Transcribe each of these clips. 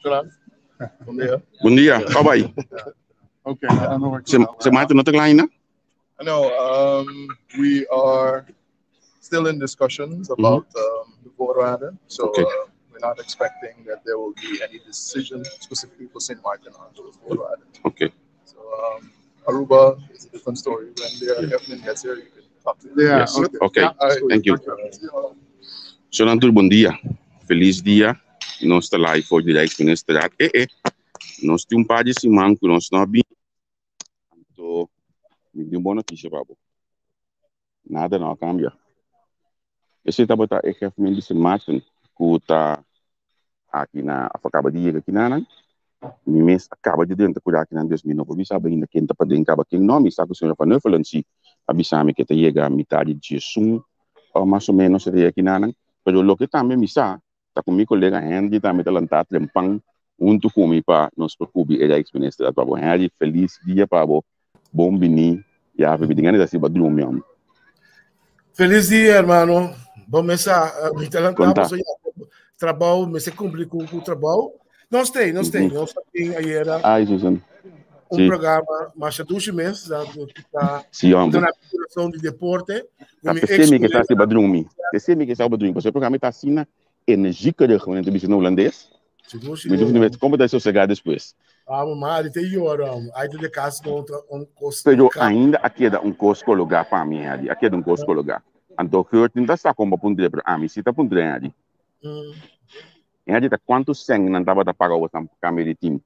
Bom dia. Bom dia, how are you? Okay, I don't know where Você mata não tem line? No, we are still in discussions about the Voorwaarden, so Okay. we're not expecting that there will be any decision specifically for St. Martin on those Voorwaarden. Okay. So Aruba is a different story. When the Evelyn gets here, you can talk to them. Yes. Okay. Thank you. you. Senador, bom dia. Feliz dia. Nós estamos lá for the ex-minister. Nós temos par de semanas que nós não bem. Então, me deu uma boa notícia, Pablo. Nada não cambia. Esse tá botar efetivamente de Martin que tá aqui na acaba de ir aqui na mi mês acaba de dentro cuidar aqui na 2009 bisa bem ainda quem tá para dentro acaba quem nome está com o senhor para falando se abisame que tá chega a metade de junho ou mais ou menos seria aqui na pero lo que também me está tá com meu colega Henry também tá lançado lempang junto comigo para nos preocupar ele ex-ministro para Henry feliz dia para bom bini e a vida ganha assim badrum mesmo. Feliz dia, hermano. Bom mês a trabalho, mas se cumpre com o trabalho. Nós temos aí Susan. Programa, mais de 12 meses, Sim, na apuração de deporte. Você que está se badrumi. Você que está badrumi. Você programa está assim na energia de realmente no holandês. Me diz como vai sossegar depois. Mas tem aí de casa contra custo. Pero ainda aqui é custo lugar para mim ali. Aqui é custo lugar. Então que não está como ponto de para mim, se está ponto de ali. E aí tá quantos sangue não tava da pagar o câmera de time.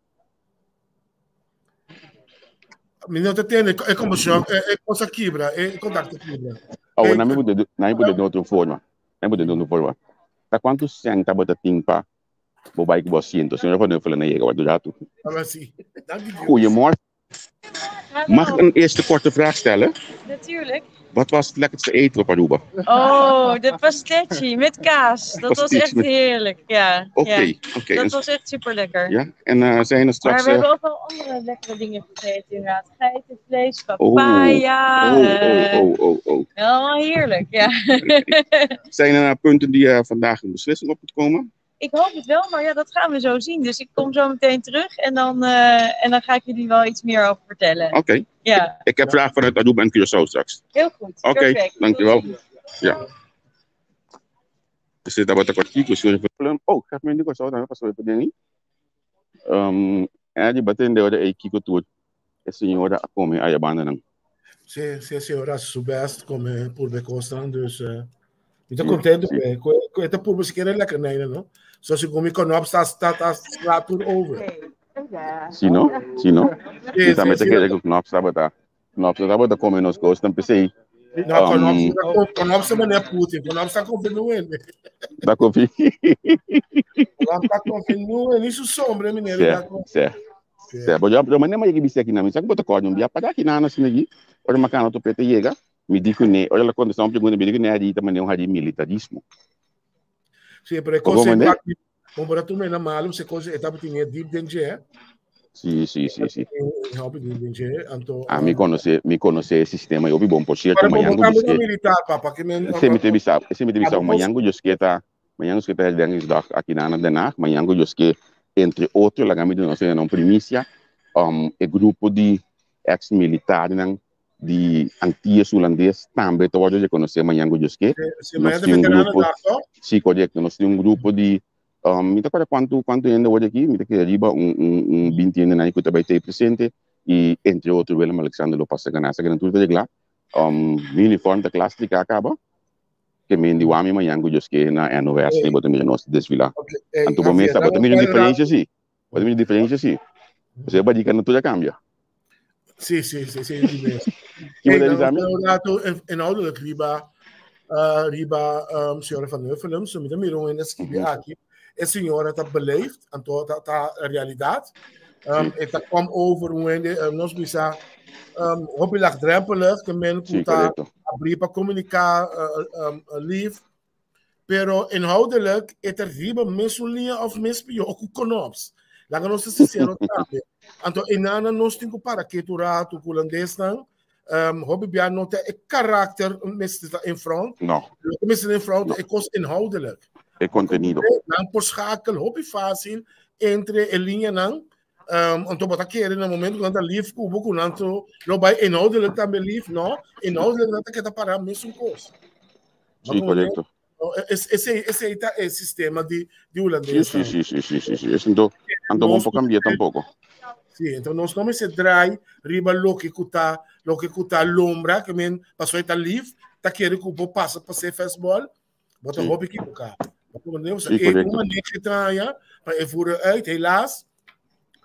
Menino tem é como chama, é coisa quebra, é contato quebra. Oh, não me pode de outra forma. Não pode de outra forma. Tá quantos sangue tava da time para bobai que você então, senhor pode falar na ego do jato. Assim. Goedemorgen. Mag ik een eerste korte vraag stellen? Natuurlijk. Wat was het lekkerste eten op Aruba? Oh, de pastetschi met kaas. Dat was echt heerlijk. Ja. Oké. Dat was echt super lekker. Ja, en zijn er straks... Maar we hebben ook wel andere lekkere dingen gegeten inderdaad. Geitenvlees, papaya. Allemaal heerlijk, ja. Zijn er punten die vandaag een beslissing op moet komen? Ik hoop het wel, maar ja, dat gaan we zo zien. Dus ik kom zo meteen terug en dan ga ik jullie wel iets meer over vertellen. Oké. Ja. Ik heb vragen vanuit Aruba en Curaçao straks. Heel goed. Oké, dankjewel. Ja. Você estava aqui com o senhor falando, gaat me niet zo dan pas we bedenken. Die batende ora aqui com tudo. A senhora a come a banda não. Sim, a senhora soubesse como por Becosta, dus estou contente com esta por você querer lekker nee, não? Só se come com nós está tudo over. Sim, não? E também te querer com nós estava tá comendo nos gostos, não pensei. Não, com nós também é Putin, com nós está confirmando. Está confirmando. Está confirmando, isso sombra, menino. Certo. Mas eu mandei uma equipe aqui na minha, sabe botar código, me apagar aqui na nossa aqui. Olha uma cana, tu preta chega, me diz que né, olha a condição pergunta, me diz que né ali também um rádio militarismo. Sim, pero coisa aqui, bom para tu na malo, você coisa etapa tinha deep danger. Sim. Então, me conhece esse sistema, eu vi bom por certo, amanhã eu militar, papa, que me teve sabe, amanhã eu que tá, amanhã que tá dentro da aqui na Denach, amanhã eu que entre outros, lá de nós não primícia, grupo de ex-militares de antigos holandeses também tô hoje conhecer amanhã eu que nós temos grupo, sim, correto, nós temos grupo de me tá quanto ainda hoje aqui, me tá que arriba 20 anos aí que também tem presente e entre outros Willem Alexander Lopes Ganassa que não tudo de lá uniforme da classe de acaba que me indica amanhã eu que na NOS tem botar nós desfilar então bom mês botar minha diferença sim você vai dizer que não tudo cambia sim inhoudelijk riba senhora van Neufelen, so me mirou ainda escrever aqui a senhora está beleefd en toda a realidade está kwam over hoe nós bisa hobby laagdrempelig que men kuta abrir para comunicar lief pero inhoudelijk het riba mesulia of mespio ook konops laga nós sincero também então inana nós temos para que tu rato holandês não hobby bia nota karakter mestre in front no mestre in front é kost inhoudelijk El contenido. Não por schakel, hobby fácil entre a linha não. Então bota aqui no momento quando a live com o nanto não vai inhoudelijk também live, não? Inhoudelijk não que tá parar mesmo coisa. Sim, correto. Esse é o sistema de holandês. Sim. Então vamos cambiar tampouco. Sim, então nós não se trai riba lo que cuta lombra que men passou tá live, tá querendo que o passa para ser festival, bota hobby aqui cá. Uma niks draaien, maar we voeren uit, helaas.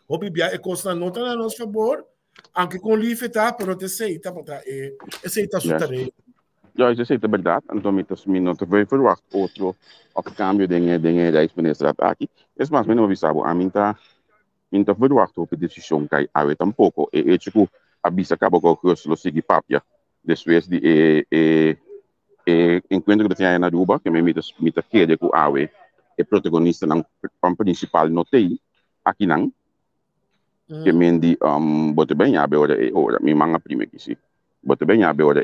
Hobby bia, ik kost nota na nosso favor. Anche com liefde, tá? Pero te sei, tá? Esse tá sutarei. Ja, isso é verdade. Então, minutos vai verwacht outro opcambio de Rijksminister aqui. É mais ou menos sabe, a mim tá verwacht op decisão que há tampouco. E tipo a bisa acaba com o que seguir papia. Depois de encontro que tinha na Aruba, que me quede com a é protagonista não principal notei aqui não. Que me di bote bem a beora me manga prima que sim. Bote bem a beora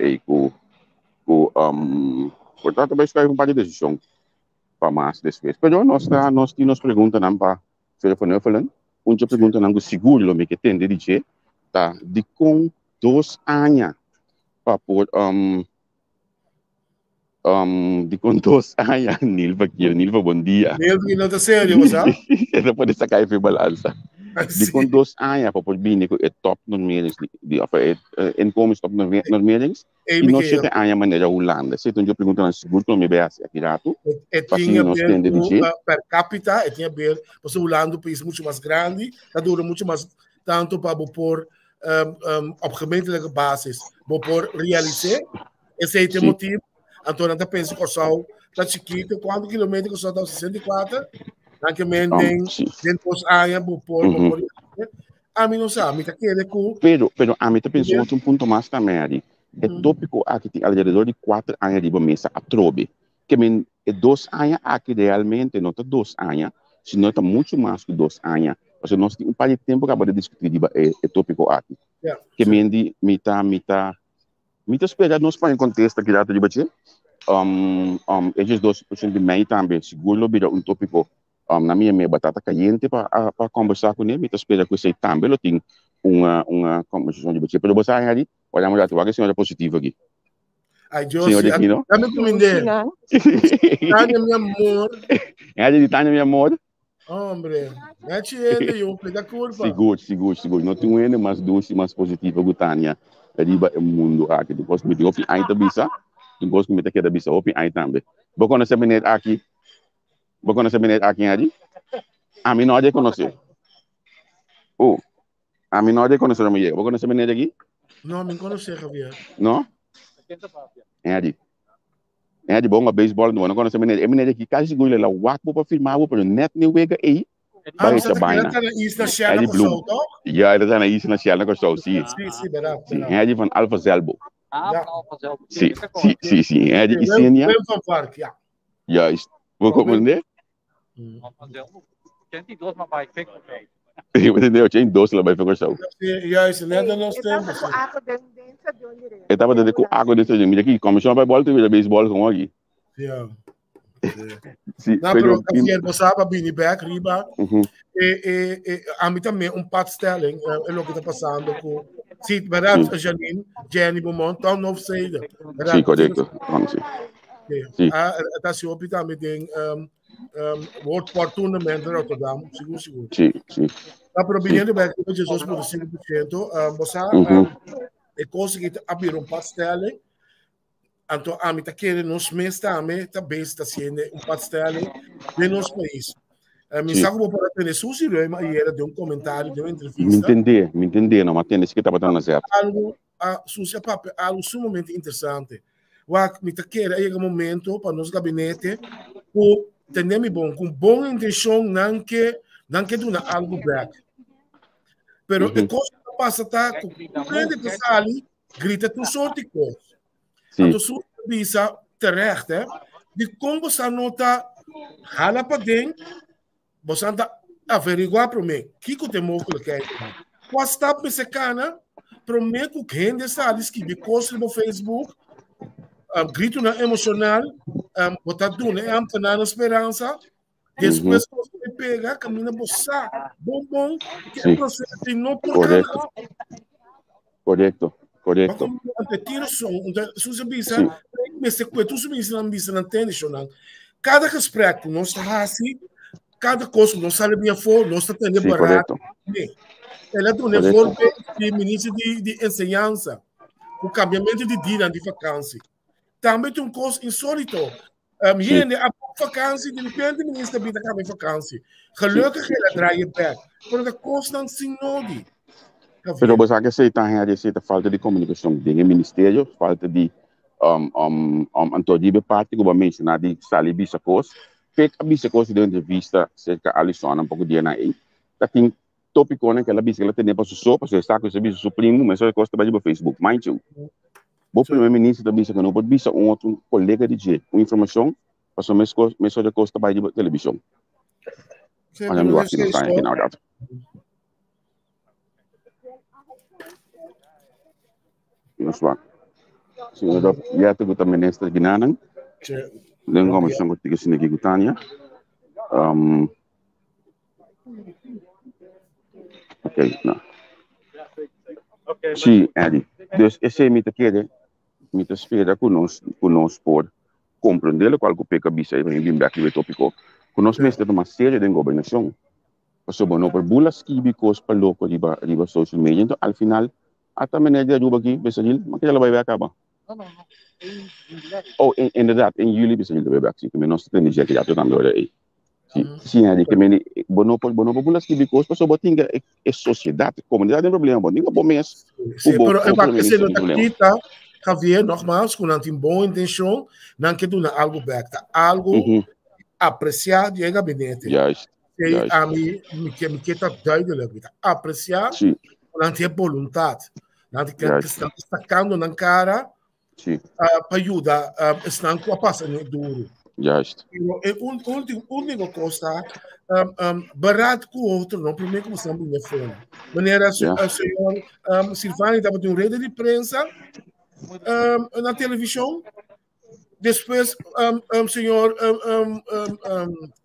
portanto vai estar par de decisão para mais depois. Pero nós pergunta não para telefone falando, pergunta não seguro me que tem de dizer tá de com 2 anos para por de com 2 anos Nilva bom dia. Nilva não tá sério, você sabe? Não pode sacar a balança. De com 2 anos para por bem é top normering de inkomens top normering e nós chega a maneira Holanda. Se tu me pergunta na seguro não me beas aqui rato. Tinha per capita, tinha bem, porque Holanda é um país muito mais grande, tá dura muito mais tanto para por op gemeentelijke basis, por realizar. Esse é o motivo. Então, nós pensamos que o sol está chiquito, quantos quilômetros o sol está 64? Anche men den pos aia por a mim não sabe, tá querendo pero a mim tá pensando um ponto mais também ali. É tópico aqui tem alrededor de 4 anos de mesa a trobe. Que men é 2 anos aqui realmente não tá 2 anos, senão tá muito mais que 2 anos. Porque nós temos par de tempo para discutir é tópico aqui. Que men di mita esperar nós para contexto aqui data de bater. Esses 2% de mei também seguro vira tópico na minha batata caliente para conversar com ele, me espera que você também tem uma conversação de você. Pero você aí, olha a tua senhora positiva aqui. Ai, Josi, dá-me comida. Tânia, meu amor. É de Tânia, meu amor. Hombre, mete ele, eu pego a curva. Seguro. Não tem uma mais doce, mais positiva que Tânia. Riba é o mundo aqui. Depois me deu ainda bisa, depois me deu que bisa, open aí também. Vou conhecer bem aqui. Vou conhecer bem aqui ali. A mim não é de conhecer. A mim não é de conhecer a mulher. Vou conhecer bem aqui? Não, me conhecer, Javier. Não? É ali. É ali bom a beisebol não conhecer bem. É bem aqui. Caso seguro lá, o wack para filmar, para net nem wega aí. Vai te baina. Ele está na Isla Shell na Kosovo, não? Ja, ele está na Isla Shell na Kosovo, sim. Sim, verdade. É ali van Alfa Zelbo. Alfa Zelbo. Sim. É ali Isenia. Van Park, ja. Ja, vou compreender? Dois maar bij fik. Entendeu? Tinha 12 lá, vai ficar só. Juist, net aan ons tempo. Eu estava dentro com água dentro de mim. Aqui, como chama bola, tu vira beisebol com aqui. Ja. Não, pero Javier, você sabe, Bini Beck, Riba, a mim também padstelling, é o que está passando com... Sim, verdade, Janine, Jenny Beaumont, tão novo saída. Sim, correto. Sim. Está se optando também tem World Sport Tournament em Rotterdam, seguro. Sim. Na província de Beck, Jesus por 5%, você conseguiu abrir padstelling. Então, a mim está querendo nos meses também, está bem, está sendo padstelling de nosso país. Me sabe como para ter Susi Rema e era de comentário, de entrevista. Me entender, não, mas tem esse que estava dando certo. Susi, algo sumamente interessante. Me está querendo, é um momento para nosso gabinete, com boa intenção, não que do algo black. Pero a coisa que passa está com grande que sali, grita tu sorte de coisa. Então, sua visa terecht, de como você nota, hala para dentro, você anda averiguar para mim, que tem mogelijkheid. Qual stap me se cana, para mim, que gente está ali, que de coisa no Facebook, grito na emocional, botar doen, é na esperança. Depois você pega, caminha boçar, bom, que é processo e não por canal. Correto. Tira som, se você pensa, mas se tu subisse na missa não tem cada respeito não está assim, cada coisa não sabe bem for, não está tendo barato. Ela é for de ministro de ensinança, o cambiamento de dia de vacância. Também tem coisa insólito. A vacância, de repente, o ministro está acabando a vacância. Gelukkig ela draai back, porque constant sinodi. Pero você aceitar a falta de comunicação dentro do ministério, falta de antônio parte que eu vou mencionar de Sally Bissacos, fez a Bissacos de entrevista cerca de Alisson um pouco de ano aí. Tem tópico né que ela disse que ela tem para só para estar com o serviço supremo, mas só costa para o Facebook, mind you. O primeiro-ministro da Bissacos não pode bisa outro colega de jeito, uma informação para só mas só costa para a televisão. Olha me aqui não sai aqui na hora.Noswa. Senhor, ya tu kita minister ginanan. Dan komisi ko tiga sini gigutanya. Okay, na. Sim, Eddie. Dus esse me te quede, me te espera conosco por compreender o qual o PK bisa e bem back o tópico. Conosco mesmo de uma série de governação. Passo bono por bulas químicos para loco riba social media. Então, al final até manager juga aqui, Besagil, mas que ela vai acabar. Não. Oh, inderdaad, in juli Besagil vai acabar. Sim, mas nós temos já que já estamos agora aí. Sim, é que meni bono bulas que bicos, passou botinga é sociedade, comunidade tem problema, botinga bom mês. Pero eu acho que se não tá Javier, nogmaals, com uma boa intenção, não que tu algo back, algo apreciar de gabinete. Juist. A mim que tá duidelijk, apreciar. Não tem vontade. Não tem que estar destacando na cara para ajudar a estar com a passagem duro. Juist. E único coisa, barato com o outro, não primeiro começamos a minha fome. Maneira, o senhor Silvani estava de rede de prensa na televisão. Depois, o senhor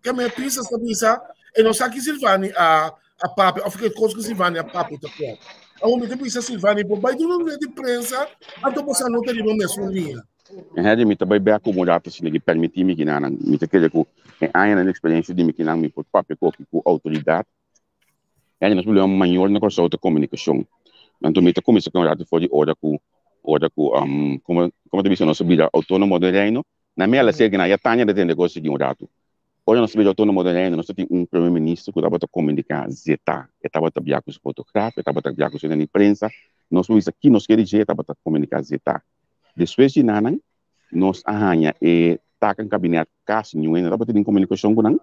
Câmara Pisa está e não sabe que Silvani a papo, eu fiquei com o Silvani a papo tá claro. A homem que precisa Silvani por baixo do rede de prensa, a tua pessoa não tem nenhuma mesma linha. É me também bem acomodado se lhe permitir me que não me te querer com a experiência de me que não me por papel com autoridade. É um problema maior na questão da comunicação. Então me te começa com a for de hora com como te disse nossa vida autônoma do reino, na minha ela segue na já tanya de negócio de rato. Hoje nós temos autônomo do reino, nós temos primeiro-ministro que estava a comunicar zeta, estava a viajar com os fotógrafos, estava a viajar com os imprensa, nós vimos aqui, nós queremos dizer, estava a comunicar zeta. Depois de nada, nós arranha e tá com o gabinete caso nenhum, estava a ter comunicação com nós.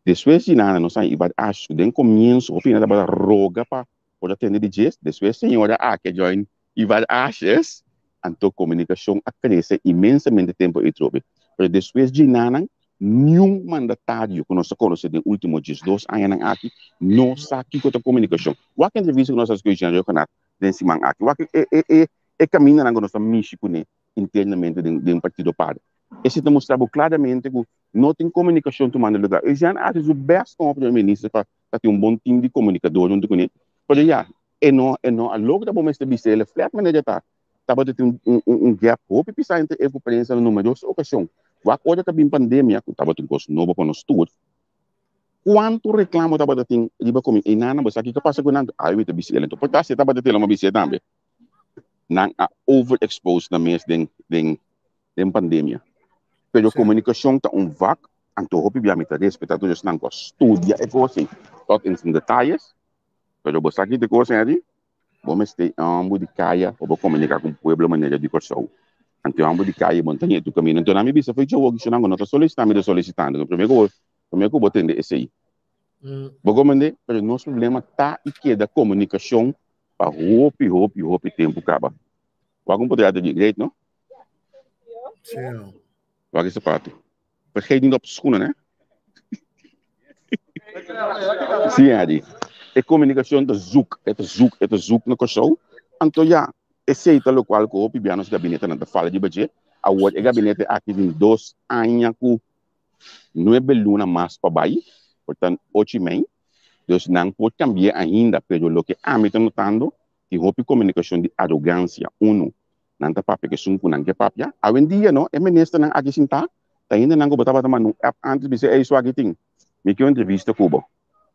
Depois de nada, nós aí acho que começo, o final estava a roga para atender de jeito. Depois senhora que join e vai achas, então comunicação cresce imensamente tempo e trobe. Mas depois de nada nenhum mandatário que nós conhecemos nos últimos 2 anos aqui não sabe que a comunicação. O que entrevista que nós fazemos já canal desse man aqui, o que é caminho na nossa missão internamente de partido par. Esse demonstra claramente que não tem comunicação tomando lugar. E já acho que o best como primeiro-ministro para ter bom time de comunicador junto com ele. Porque já não a logo da momento de ser ele flat manager estava tendo gap hope precisa entre a conferência no número 2 ocasião. Agora que a pandemia, que estava tendo coisa nova para nós todos, quanto reclamo estava tendo, riba como e nana, mas aqui que passa com nada, aí eu te bicicleta, então porque estava tendo uma bicicleta também, não overexposed na mês de pandemia, pero comunicação está vac, então hope bem me respeitar todos não com estudia e coisa, tot em detalhes, pero você aqui de coisa aí, vamos ter de caia ou comunicar com o povo maneira de corção. Então, ambos de cair montanha do caminho. Então, na minha vista, foi eu que não estou solicitando. O primeiro que eu vou atender esse aí. Vou comentar, mas o nosso problema está e que da comunicação para roupa tempo acaba. Algum poderia ter direito, não? Sim. Vai essa parte. Porque não dá para escuna, né? Sim, Adi. A comunicação é zuc na questão. Então, já esse é o qual que o piano gabinete não fala de budget, o gabinete aqui tem 2 anos com 9 lunas mais para baixo, portanto 8 meses. Então não pode cambiar ainda, pero lo que me está notando que houve comunicação de arrogância, não está papel que sum não que papel. Hoje em dia não, é ministro não aqui sentar, tá ainda não botava da mão antes de ser isso aqui tem. Me que entrevista Cuba.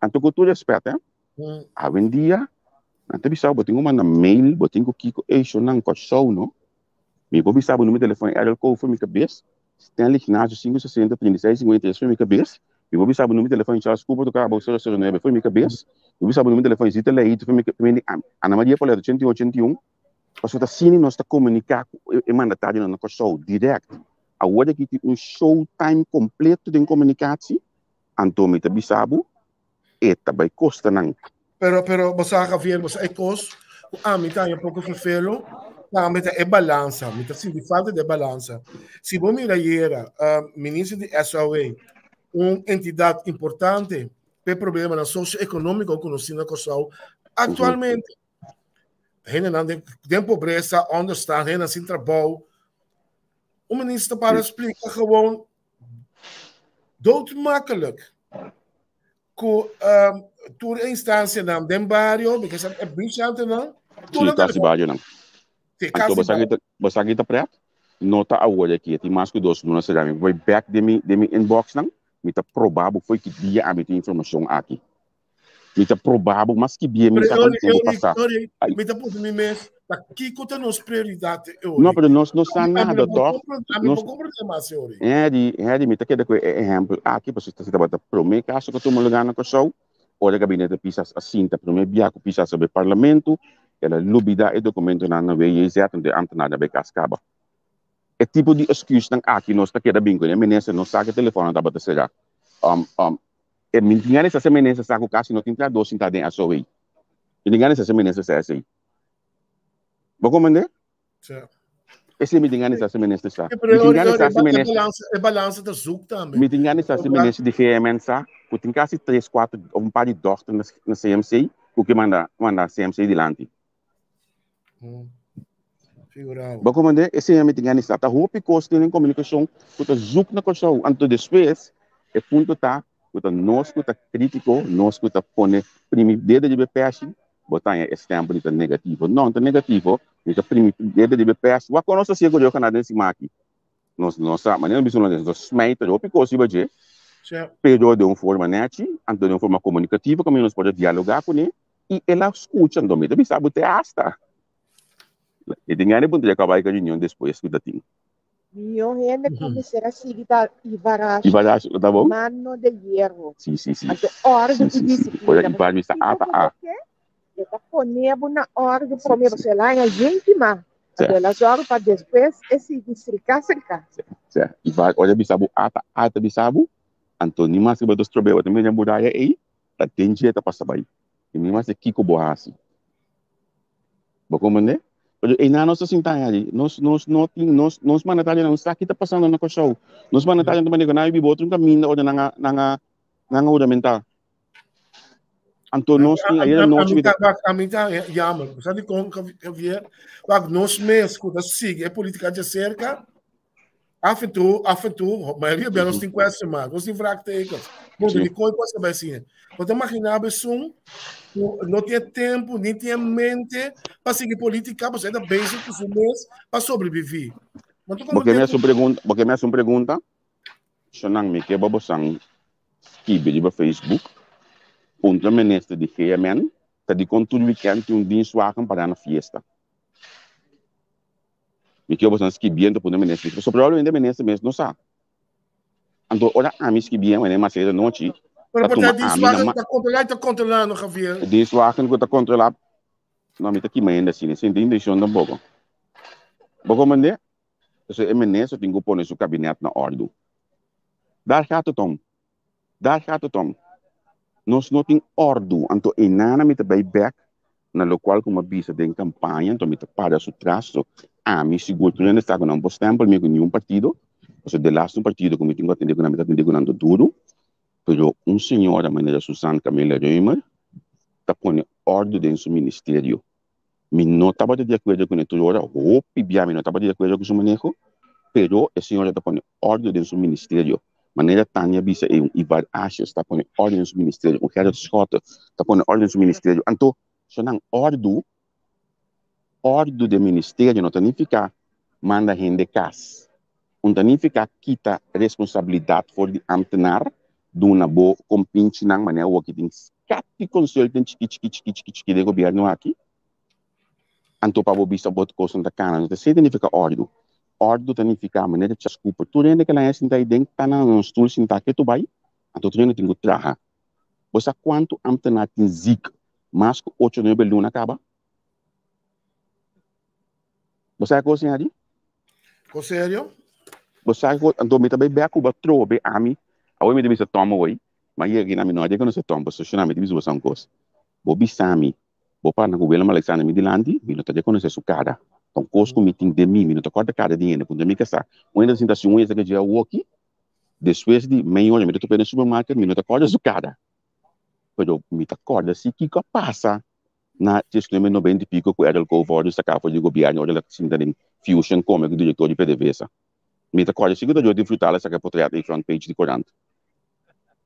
Anto com todo respeito, hoje em dia não bisa botin uma na mail, botin ko kiko isso não ko show no. Me vou bisa o número de telefone era ko foi minha cabeça. Stanley Ignacio 560 36 53 foi minha cabeça. Me vou bisa o número de telefone Charles Cuba do cabo 009 foi minha cabeça. Me vou bisa o número de telefone Zita Leite foi minha Ana Maria Paula 8181. Parce que assim nós está comunicar e mandatário no show direto. Agora que tem showtime completo de comunicação, então me tá bisabo e também custa não. Pero você Javier, você é cos, me tá um pouco vervelo, mas me tá é balança, me tá sim de falta de balança. Se você mira era ministro de SOA, uma entidade importante, tem problema na socioeconômica conhecida como atualmente. Tem pobreza, onde está, tem sem trabalho. O ministro para explicar gewoon doodmakkelijk. Tour instância não tem barrio, porque é bichante não. Sim, tá se barrio não. Então você aqui tá preto? Nota agora aqui, tem mais que 2 lunas será. Vai back de mi inbox não. Me tá provável foi que dia a ter informação aqui. Me tá provável, mas que dia me tá acontecendo passar. Me tá por mim mesmo. Aqui conta nos prioridade. Não, mas nós não está nada, toc. Me tá querendo exemplo aqui para você está para primeiro caso que tu me ligando com show, o gabinete pisa assim, tá primeiro biaco pisa sobre parlamento, ela lubida e documento na veia exato de antenada be cascaba. É tipo de excuse não aqui nós está querendo bingo, né? Menina não sabe que telefone tá para será. É mentira essa semana saco caso não tem tra dois tá dentro a sua. E ninguém essa semana essa assim. Vou comandar? Certo. Esse me engana essa semana está. É balança da zoek também. Me engana essa semana de ferramenta, que tem quase 3, 4 um par de dochters na CMC, o que manda CMC dilante. Figurado. Vou comandar esse me engana está. Tá roupa custo em comunicação, que tá zoek na coisa, anto depois é ponto tá, que tá nós que tá crítico, nós que tá pone primeiro dedo de BPS, botar esse tempo de negativo. Não, tá negativo. Então, primeiro de BPS, o que nós fazemos com o canadense aqui, nós sabemos, mas não precisamos nós smite, o que coisa vai ser, pero de uma forma net, então de uma forma comunicativa, como nós podemos dialogar com ele, e ela escuta, então, também sabe até hasta. E tem ainda ponto de acabar com a reunião depois que está tendo. Eu ainda comecei a seguir a Ivarashi, tá bom? Mano de hierro. Sim. Ordem e disciplina. Ivarashi está a. Eu tá ponendo na ordem para mim, você lá em gente má. Elas horas para depois esse districar. Certo. E vai, olha bisabu ata bisabu. Antônio mas que botou trouxe também já mudar aí, tá tem jeito para saber. E nem mais Kiko Boassi. Vou comandar? E na nossa sintonia ali, nós mandatários não está aqui tá passando na show. Nós mandatários também que nós bibotrum caminho onde nanga ornamental. Antônio a mim tá jammer. Sabe como que vier? Nós mesmo da SIG é política de cerca. Af en toe, a maioria bem nós tem quase mais. Nós tem vraagtekens. Muito de coisa pode saber assim. Você imagina a pessoa não tinha tempo, nem tinha mente para seguir política, você ainda basic com o mês para sobreviver. Porque minha pergunta, senão me que babosang skibe de Facebook. Punto ministro de GMN, tá de contudo weekend tem dia suacan para na fiesta. Me que você que bem do punto ministro, porque provavelmente ministro mesmo não sabe. Então, ora a mim que bem, mas nem mais cedo noite. Pero porque dia suacan tá controlando, Javier. Dia suacan que tá controlado. Não me tá aqui ainda assim, sem intenção um pouco. Pouco mandei. Então, o ministro tem que pôr seu gabinete na ordem. Daar gaat het om. Nós não temos ordem, então é nada me vai back na local como bisa de campanha, então me para o traço, me seguro que não está com um tempo me com nenhum partido, ou de lá um partido como tenho atender com duro, pero senhor a maneira Susana Camila Reimer está pondo ordem dentro do ministério. Me não estava de acordo com isso, ora, roupa bia me não estava de acordo com o manejo, pero a senhora está pondo ordem em seu ministério. Maneira Tânia Bisa e Ivar Ashes está pondo ordem em seu ministério. O Gerard Scott está pondo ordem em seu ministério. Então, se não ordem do ministério, não significa manda gente casa. Não significa quita responsabilidade por de ambtenaar de uma boa compinche na maneira que tem scatti consultant chiqui de governo aqui. Então, para você saber coisa da cana, não significa ordem. Ordem significa a maneira de desculpa. Tu ainda que ela é sentada dentro, está na stool sentada que tu vai, então tu ainda tem que trabalhar. Você quanto ambtenaar tem zica, mas que 8 9 luna acaba? Você é coisa ali? Com sério? Você é coisa, então me também bem Cuba trou, bem ami, a oi me deve se toma oi, mas aí na menor, que não se toma, você chama me deve se uma coisa. Bobi sami, bopa na Cuba mas Alexandre me dilandi, me não tá de conhecer su cara. Então, coisa meeting de mim, me não tá corta cara de ele, quando me casar. Ainda assim, se um é que já o aqui, depois de meia hora, me tô pelo supermercado, me não tá corta su cara. Pero me tá corta se que passa na gestão de 90 e pico com o Covo, sacava de governo, olha assim, em Fusion, como o diretor de PDVSA. Me tá corta se que eu de frutar essa capotrata em front page de 40.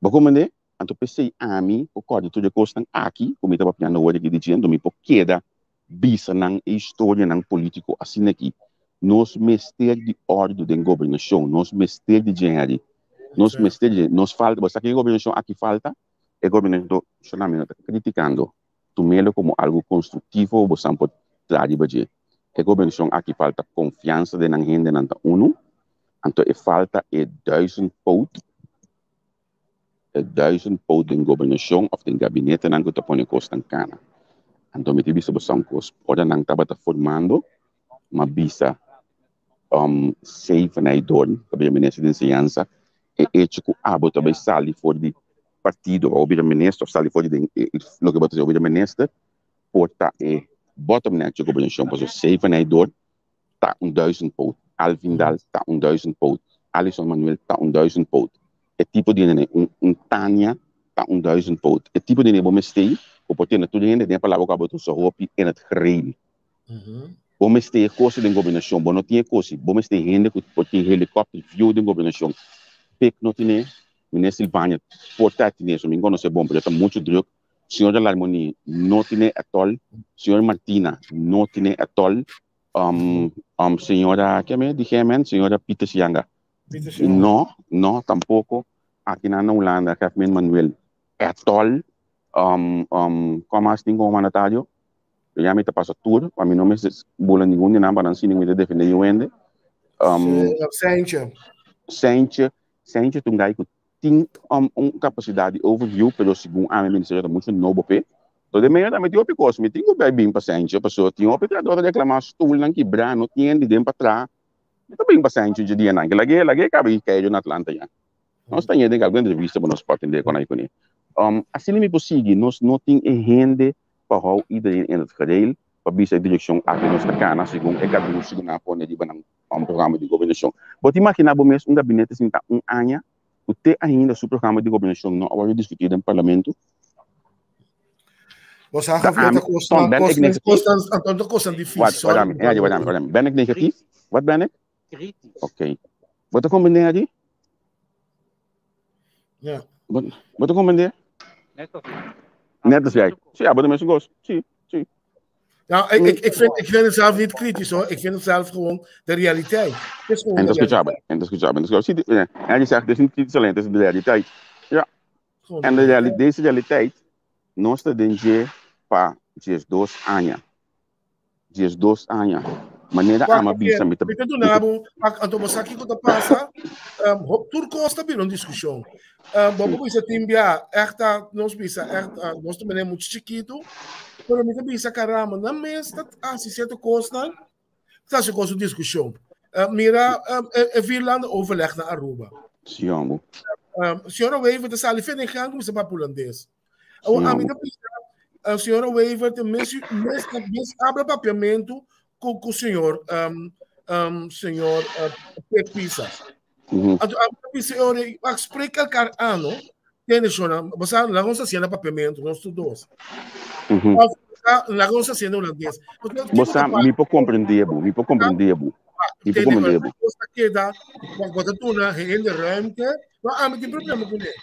Mas como é? Então, pensei a mim, o corte de coisa aqui, como estava pensando hoje aqui dizendo, me queda bisa ng história ng político assim aqui. Nós mester de ordem de governação, nós mester de engenharia, nós mester de, nós falta, você aqui governação aqui falta, é governação, solamente está criticando, tomá-lo como algo construtivo, você pode trazer para gente. É governação aqui falta confiança de nan gente nanta uno, então é falta 1000 pout, 1000 pout em governação, of em gabinete nan que está pondo costa cana. Então, me tive sobre são coisas. Ora, não estava formando, mas bisa safe na idon, para o ministro de ensinança, e ético abo também sali fora de partido, ou o ministro sali fora de lo que botar o ministro, porta e bottom net de governação, para o safe na idon, tá 1000 pout. Alvin Dal tá 1000 pout. Alisson Manuel tá 1000 pout. É tipo de Tânia tá 1000 pout. É tipo de bom mestei. O portanto, tudo ainda tem a palavra que eu boto só roupa e não reino. Bom, ter coisa de governação, bom, não tinha coisa. Bom, ter gente que pode ter helicóptero, view de governação. Pec não tinha, na Silvânia, portátil nisso, me engano, não é bom, porque está muito droga. Senhora Larmoni, não tinha atol. Senhora Martina, não tinha atol. Senhora, que é de Gemen, senhora Peter Sianga. Não, tampouco. Aqui na Holanda, Catherine Manuel, atol. Como assim como mandatário, eu já me passa tudo, para mim não me bola nenhum de nada, não sei nem me defender eu ainda. Sente tu ngai que tem capacidade de overview, pelo segundo a ministério da muito novo pe. Todo meio da meteu picos, me tenho bem paciente, a pessoa tinha operador de reclamar stool não quebrar, não tinha de dentro para trás. Muito bem paciente de dia não, que lagi cabe que na Atlanta já. Nós temos de alguma entrevista para nós entender com aí com ele. Assim me possível, nós não temos gente para iedereen in het gereel, para bisa direção aqui nos cana, segundo é cada segundo na pone de banang programa de governação. Pode imaginar bom mesmo gabinete assim tá ano, o te ainda o programa de governação não agora discutido no parlamento. Você acha que coisa difícil? Wat ben ik negatief? Wat ben ik? Kritisch. Oké. Wat combineer je? Ja. Wat combineer? Net als jij. Ja, maar de mensen goes. Zie. Nou, ik vind het zelf niet kritisch hoor. Ik vind het zelf gewoon de realiteit. En dat is goed. Zie, en je zegt, dit is niet kritisch alleen, dit is de realiteit. Ja. En deze realiteit, nós temos para 2 anos. 2 anos. Maneira a mabisa me também. Então, você aqui quando passa, tudo costa bem uma discussão. Bom, você tem bia, nós também é muito chiquito, mas me também caramba, na mesa, se certo costa, está se costa discussão. Mira, Finland overleg naar Aruba. Sim, senhora Wever, de sali vind ik gaan, como se para holandês. A senhora Wever, de mes abre papiamento com o senhor, senhor Pisa. A senhora explica elkaar aan, no? Tiene zona, você lá vamos haciendo papiamento, nós todos. Lá vamos haciendo holandês. Você me pode compreender, Tipo como debo. Bota tu na de ruimte, maar met die problemen kunnen.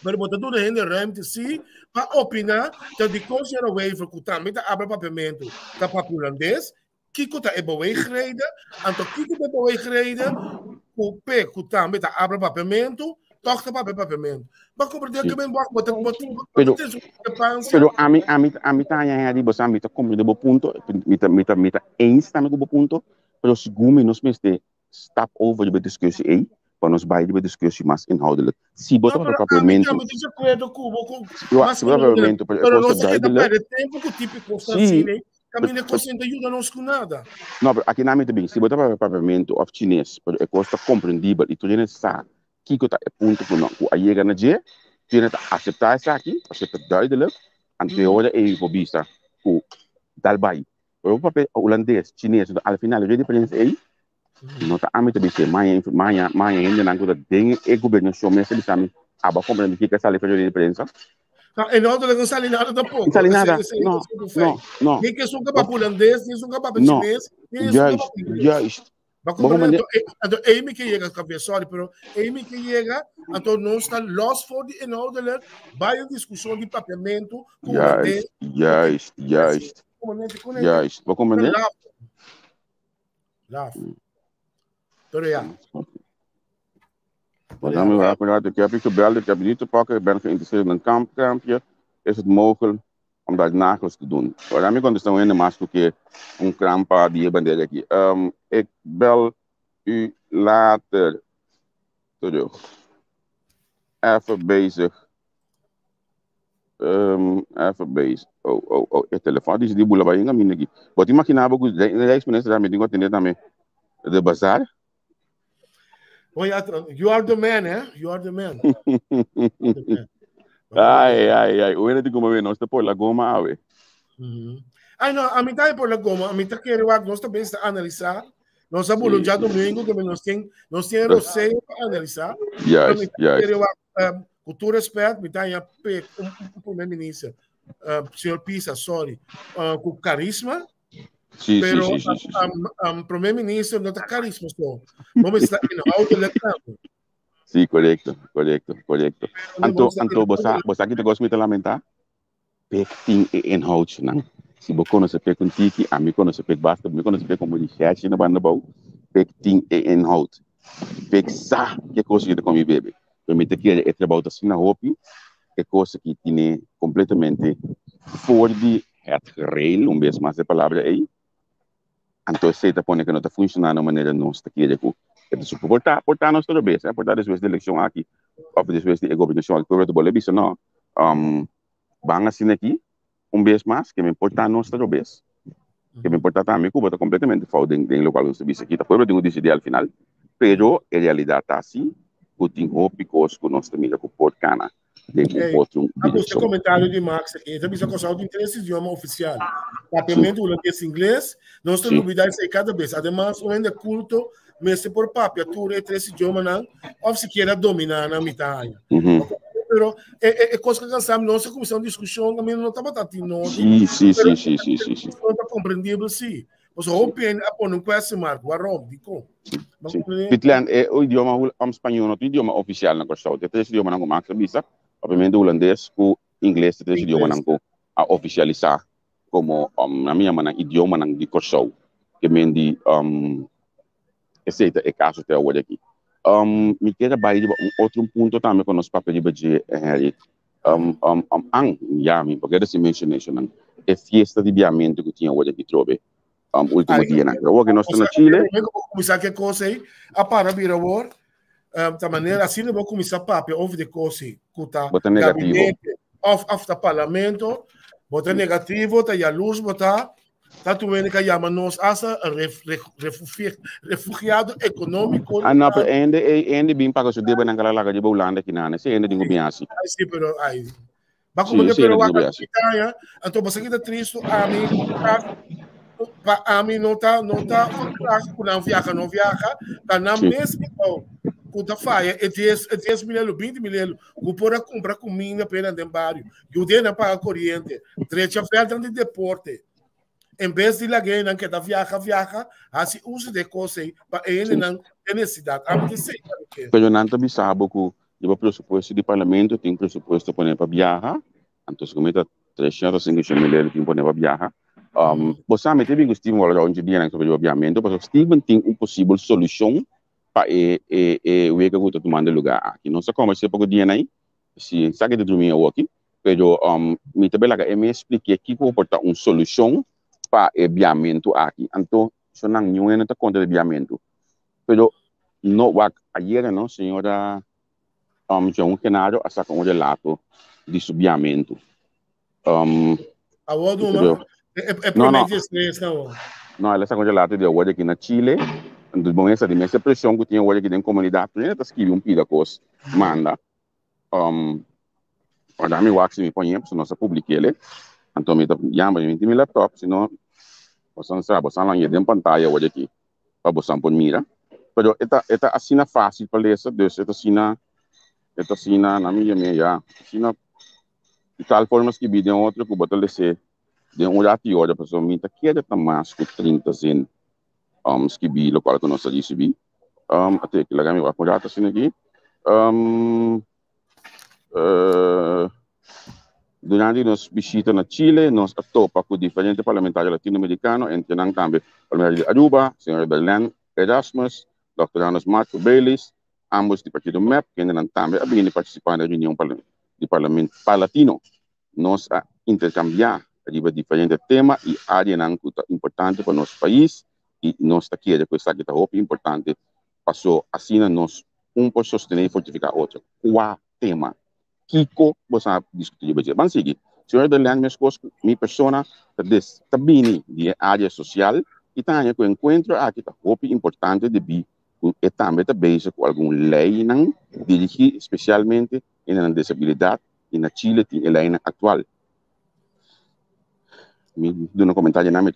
Maar bota tu na de ruimte sim, para opinar, dat die koers er away voor kuta met de abapapamento, dat papulandês, kiko ta eboe gereden, en tot kiko ta eboe gereden, kupe kuta met de abapapamento, toch de papapamento. Maar kom er denk ben bak, pero a mí tanya ya di bosa mita como de bo punto, mita eens também com bo punto, pero segundo nós mesmo stap over de discussie aí, para nós beide de discussie mais inhoudelijk. Se botar para papamento. Mas papamento para coisa duidelijk. Sim. Caminho consente ajuda não com nada. Não, aqui na mente bem, se botar para papamento of chinês, para é coisa compreendível e tu nem sabe que que tá é ponto que não, a chega na dia, tu nem aceitar isso aqui, aceitar duidelijk, en tu hoorde even voor vista, o dalbai. O papel holandês, chinês, al final de diferença aí. Não tá a mente bem, manhã ainda não cuida bem, e governação mesmo eles também, aba compreender que essa lei faz diferença. E não não sai nada tampouco. Não sai nada. Não. Nem que são capaz holandês, nem são capaz chinês, nem são capaz. Mas como então Amy que chega a sorry, pero Amy que chega, então não está lost for the inhoudelijk, vai a discussão de papamento com holandês. Juist. Wat komt er? Laaf. Pero ja. Wat dan weer apparaat? Ik heb je gebeld, ik heb je niet te pakken, ik ben geïnteresseerd in een kampje. Is het mogelijk om dat nagels te doen? Waarom ik onderstaan in de maatschappij een krampa die je bent aquí. Ik bel u later terug. Even bezig. Oh, het telefoon die is die boela bij je gaan minigi. Wat die makina hebben goed, de rijksminister daarmee die wat in daarmee de bazaar. Oh ja, you are the man, hè? You are the man. Ai, o ele como nós está por la goma ave. Ai não, a mim tá por la goma, a mim tá querendo nós também está analisar. Nós sabemos já domingo que nós tem receio para analisar. Yes. Com todo respeito, me dá um primeiro-ministro, senhor Pisa, sorry, com carisma. Sim. O primeiro-ministro não tem carisma só. Vamos estar em auto-electando. Sim, correto. Então, você aqui gosta de lamentar? Pecting e inhoud, não? Se você conhece pec um tiki, a mim conhece pec basta, me conhece pec como de chat na banda bau, pecting e inhoud. Pec sa que coisa que come bebe. Permite que ele trabalhe assim na roupa, que coisa que tem completamente fora de rail, vez mais a palavra aí. Então, se está pondo que não está funcionando da maneira não está querendo que é suportar nós toda vez, portar depois da eleição aqui, ou depois da governação aqui, para o bolebista não, vão assim aqui, vez mais, que me importa nós toda vez, que me importa também, que está completamente fora do local do serviço aqui, tá por eu decidir ao final, pero a realidade está assim, o tem roupa e coisa que nós também com Port Cana. Este comentário de Max aqui, também só consome de interesse idioma oficial. Papamento holandês e inglês, nós temos novidades aí cada vez. Además, o ainda culto, mesmo por papel, tudo é três idiomas, não, ou se queira dominar na mitad. Pero é coisa que cansamos, nossa comissão de discussão também não estava tanto não. Sim. Não está compreendível, sim. Mas o open apon um question mark, waarom? Dico. Pitland é o idioma espanhol, o idioma oficial na Costa. Tem três idiomas na Max Bisa. Obviamente, o holandês e inglês tem idiomas a oficializar como na minha mana idioma de Costa, que mendi é caso até hoje aqui. Me quero bair outro ponto também com os papéis de budget porque esse mencionation é festa de biamento que tinha hoje aqui trobe último dia na que nós estamos no Chile. Eu vou começar que coisa aí a para vira war da maneira assim eu vou começar papel over de coisa que tá negativo after parlamento bota negativo tá a luz bota tá tu vendo que chama nós asa refugiado econômico não ainda bem para que o deba naquela laga de Holanda aqui na se ainda dingo bem assim sim pero aí vai como pero a então você que tá triste a mim não tá não viaja tá na mesma quando faia é 10 milhões 20 milhões o por comprar comida pena de bairro e o dinheiro para corrente trecha oferta de deporte em vez de alguém não quer viaja, assim usa de coisas para ele não ter necessidade. Pero não também sabe que o pressuposto do parlamento tem pressuposto para viajar, então se comenta 350 milhões de para viajar. Você teve que Steven olhar onde dia sobre o aviamento, porque Steven tem possível solução para o que está tomando lugar aqui. Não sei como se pouco dia aí, se sabe de dormir aqui, pero me também lá me explique que comporta solução para o aviamento aqui. Então, se não ninguém está contra o aviamento, pero no ayer não senhora João Kenado asa com o relato de subiamento. Não, ela está com o relato de hoje aqui na Chile. Então, bom, essa dimensão pressão que tinha hoje aqui na comunidade, ela está escrevendo pida coisa, manda. Agora me wax me põe para nós publicar ele. Então me chama me tem meu laptop, senão você não sabe, você não ia em pantalla hoje aqui para você pôr mira. Pero esta assina fácil para ler, dus esta assina na minha meia, assina de tal forma que vídeo outro que botar ler de rati hora para mim tá que é de mais que 30 cent skibi local que nós ali subi até que lá me vai por assim aqui durante nos visita na Chile nós topa com diferentes parlamentares latino-americanos entre nós também parlamentar de Aruba, senhor Berlán Erasmus, Dr. Anos Marco Baylis, ambos do partido MEP, que ainda também vêm participar da reunião do Parlamento Palatino. Nós intercambiar diferentes temas e áreas importantes para o nosso país e nós aqui é coisa que está importante passou assim nós por sostener e fortificar outro. Qual tema? Kiko você discutir hoje. Vamos seguir. Senhor Berlán, minha pessoa está bem de área social e também que encontro aqui está importante de vir e também está base com alguma lei não dirigida especialmente na disabilidade e na Chile tem a lei atual. Me dá um comentário na minha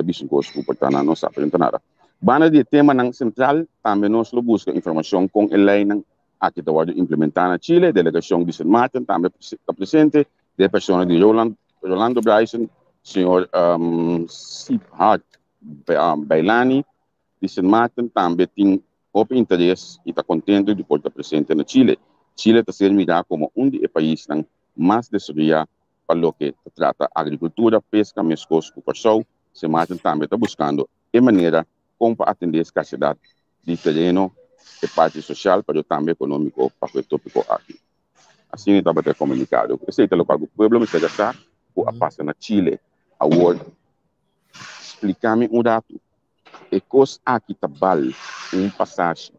visto coisa importante não sabe perguntar nada. Bana de tema não central também nós busca informação com a lei não aqui está implementar na Chile, delegação de San Martin também está presente, de pessoas de Rolando Bryson, senhor Siphart Bailani, de San Martin também tem interesse e está contente de estar presente na Chile. Chile está sendo mirado como dos países mais desenvolvidos para o que trata agricultura, pesca, mescos, cooperação. San Martin também está buscando de maneira como atender a escassez de terreno e parte social, mas também econômico para o tópico aqui. Assim está bem comunicado. Esse é o local do povo, me está a passar na Chile, a World. Explicar-me dado. E coisa aqui está bal, passagem,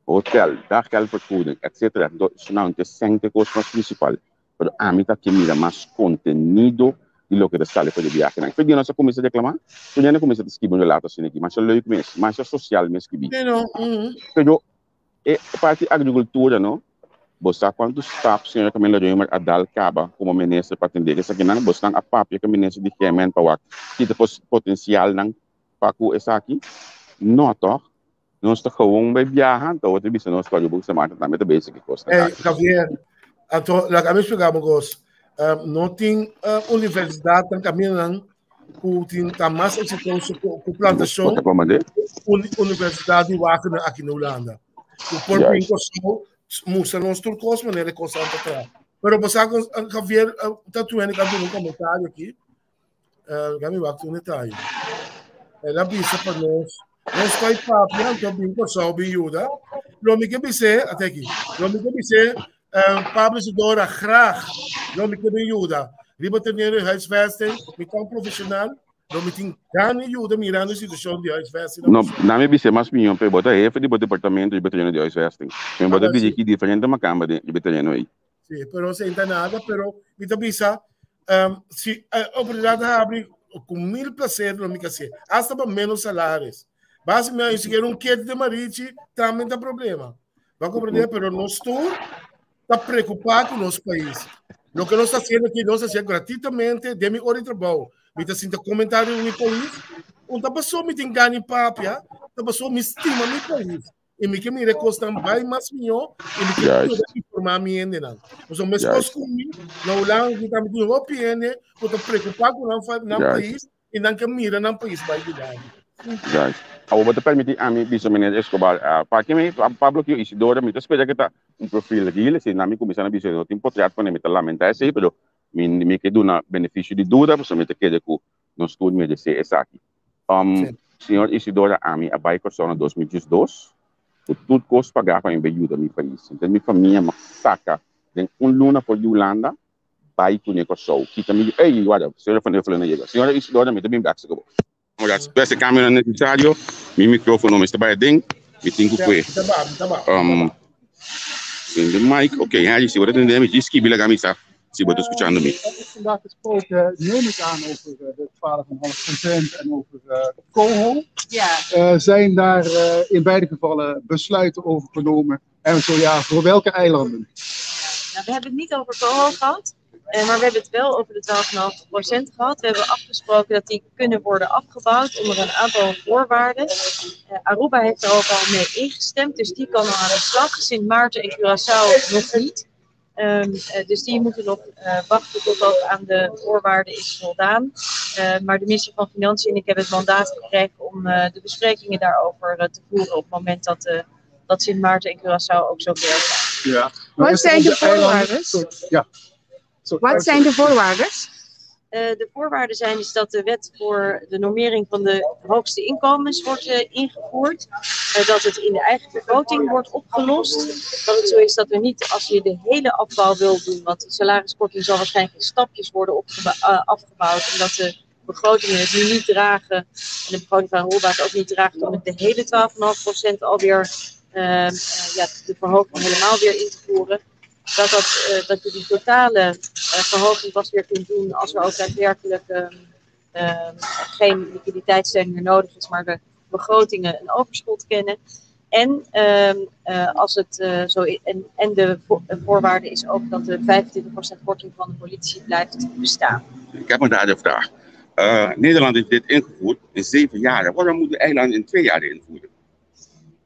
hotel, daquela percurso, etc. Isso não tem sempre coisa principal. Mas a mim está que mira mais conteúdo de lo que está sale para o viagem. Porque nós começamos a reclamar, porque nós começamos a escrever relato assim aqui, mas é lógico mesmo, mas é social mesmo escrever. Pero é parte da agricultura, não? Você quando está, senhora Camila Joimer, a dar caba como ministro para atender essa aqui não, você a papel que ministro de Yemen para o que tem potencial não para que essa aqui, não toh, nós está com viajar, então outra vez nós escolhe o semana também também esse que custa. Javier, então lá que explicamos não tem universidade tam caminhando que tem mais exitoso com plantação universidade de Wageningen aqui na Holanda. O porto inclusão mostra nos turcos maneira constante atrás. Mas você Javier está tuendo um comentário aqui. Gami vai ter detalhe. Ela visa para nós faz papel então bem pessoal bem ajuda. Lo me que bise até aqui. Lo me que bise Pablo Isidora graag. Lo me que bem ajuda. Riba ter huisvesting, met een profissional. Lo me tem grande ajuda mirando a situação de huisvesting. Não, não me bise mais minha, pero bota é de departamento de veterano de huisvesting. Eu bota de aqui diferente da macamba de veterano aí. Sim, pero sem nada, pero me bisa se a oportunidade abre com 1000 placer no me case, hasta para menos salários. Basicamente, se quer kit de marite, também dá problema. Vai compreender, pero nós está preocupado com o nosso país. O que nós está fazendo aqui, nós está gratuitamente, de minha hora de trabalho. Me está sentindo comentário no meu país, onde a pessoa me tem ganho em papia, a pessoa me estima no meu país. E me que me recostam bem mais melhor, e me que informar me ainda não. Então, meus coisas comigo, na Holanda, que também tem uma opinião, eu estou preocupado com o país, in dan Camira dan país bij Gudani. Guys, eu vou te permitir a mim, bicho, menino Escobar, para que me Pablo que Isidora me espera que tá perfil dele, se na me começar a bicho, eu tenho portrait para me lamentar esse, pero me que dá benefício de dúvida, porque me te queda com no estudo me dizer essa aqui. Senhor Isidora, a mim a bike só no 2022, por tudo custo pagar para me ajuda meu país. Então minha família me saca, tem luna por Holanda, bike com eu só. Que também, ei, guarda, senhora foi falando aí, senhora Isidora me também back se Ora, se câmera necessário, meu microfone está bem dentro, me tenho que in de mic, oké, ja, je ziet wat het in de MG is, kibila gamisa, zie wat escuchando me. Vandaag gesproken, neem ik aan over de 12,5% en over koolhol. Ja. Zijn daar in beide gevallen besluiten over genomen? En zo ja, voor welke eilanden? Nou, we hebben het niet over koolhol gehad. Maar we hebben het wel over de 12,5% gehad. We hebben afgesproken dat die kunnen worden afgebouwd onder een aantal voorwaarden. Aruba heeft er ook al mee ingestemd, dus die kan al aan de slag. Sint Maarten en Curaçao nog niet. Dus die moeten nog wachten tot ook aan de voorwaarden is voldaan. Maar de minister van Financiën en ik hebben het mandaat gekregen om de besprekingen daarover te voeren op het moment dat Sint Maarten en Curaçao ook zover zijn. Ja. Wat zijn de voorwaarden? Ja. Wat zijn de voorwaarden? De voorwaarden zijn dus dat de wet voor de normering van de hoogste inkomens wordt ingevoerd. Dat het in de eigen begroting wordt opgelost. Dat het zo is dat er niet, als je de hele afbouw wil doen, want de salariskorting zal waarschijnlijk in stapjes worden afgebouwd. En dat de begrotingen het nu niet dragen, en de begroting van Aruba het ook niet draagt om het de hele 12,5% alweer de verhoging helemaal weer in te voeren. Dat je die totale verhoging pas weer kunt doen als er ook daadwerkelijk geen liquiditeitssteun meer nodig is, maar de begrotingen een overschot kennen. En als het de voorwaarde is ook dat de 25% korting van de politie blijft bestaan. Ik heb daar de vraag. Nederland heeft dit ingevoerd in 7 jaar. Waarom moet de eiland in 2 jaar invoeren?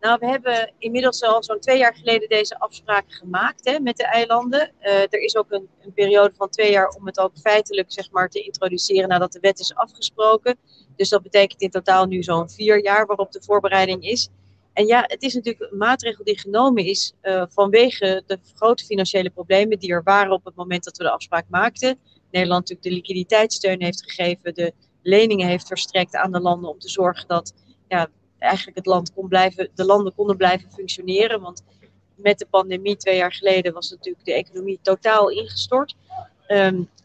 Nou, we hebben inmiddels al zo'n 2 jaar geleden deze afspraken gemaakt met de eilanden. Er is ook een periode van 2 jaar om het ook feitelijk te introduceren nadat de wet is afgesproken. Dus dat betekent in totaal nu zo'n 4 jaar waarop de voorbereiding is. En ja, het is natuurlijk een maatregel die genomen is vanwege de grote financiële problemen die er waren op het moment dat we de afspraak maakten. Nederland natuurlijk de liquiditeitssteun heeft gegeven, de leningen heeft verstrekt aan de landen om te zorgen dat eigenlijk de landen konden blijven functioneren. Want met de pandemie 2 jaar geleden was natuurlijk de economie totaal ingestort.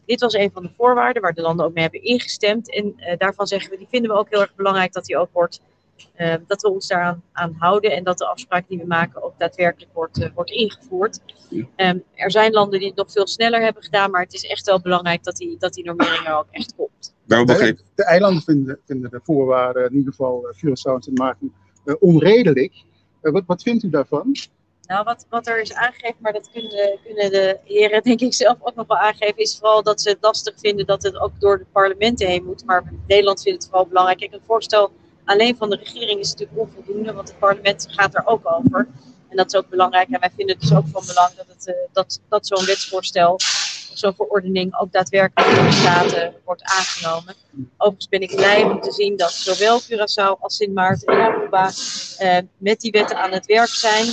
Dit was een van de voorwaarden waar de landen ook mee hebben ingestemd. En daarvan zeggen we, die vinden we ook heel erg belangrijk dat die ook wordt, dat we ons daaraan houden. En dat de afspraak die we maken ook daadwerkelijk wordt ingevoerd. Er zijn landen die het nog veel sneller hebben gedaan, maar het is echt wel belangrijk dat die normering er ook echt komt. De eilanden vinden de voorwaarden, in ieder geval Curaçao en Sint Maarten, onredelijk. Wat vindt u daarvan? Nou, wat er is aangegeven, maar dat kunnen de heren denk ik zelf ook nog wel aangeven, is vooral dat ze het lastig vinden dat het ook door de parlementen heen moet. Maar Nederland vindt het vooral belangrijk. Kijk, een voorstel alleen van de regering is natuurlijk onvoldoende, want het parlement gaat er ook over. En dat is ook belangrijk. En wij vinden het dus ook van belang dat zo'n wetsvoorstel, zo'n verordening ook daadwerkelijk door de Staten wordt aangenomen. Overigens ben ik blij om te zien dat zowel Curaçao als Sint Maarten en Aruba met die wetten aan het werk zijn.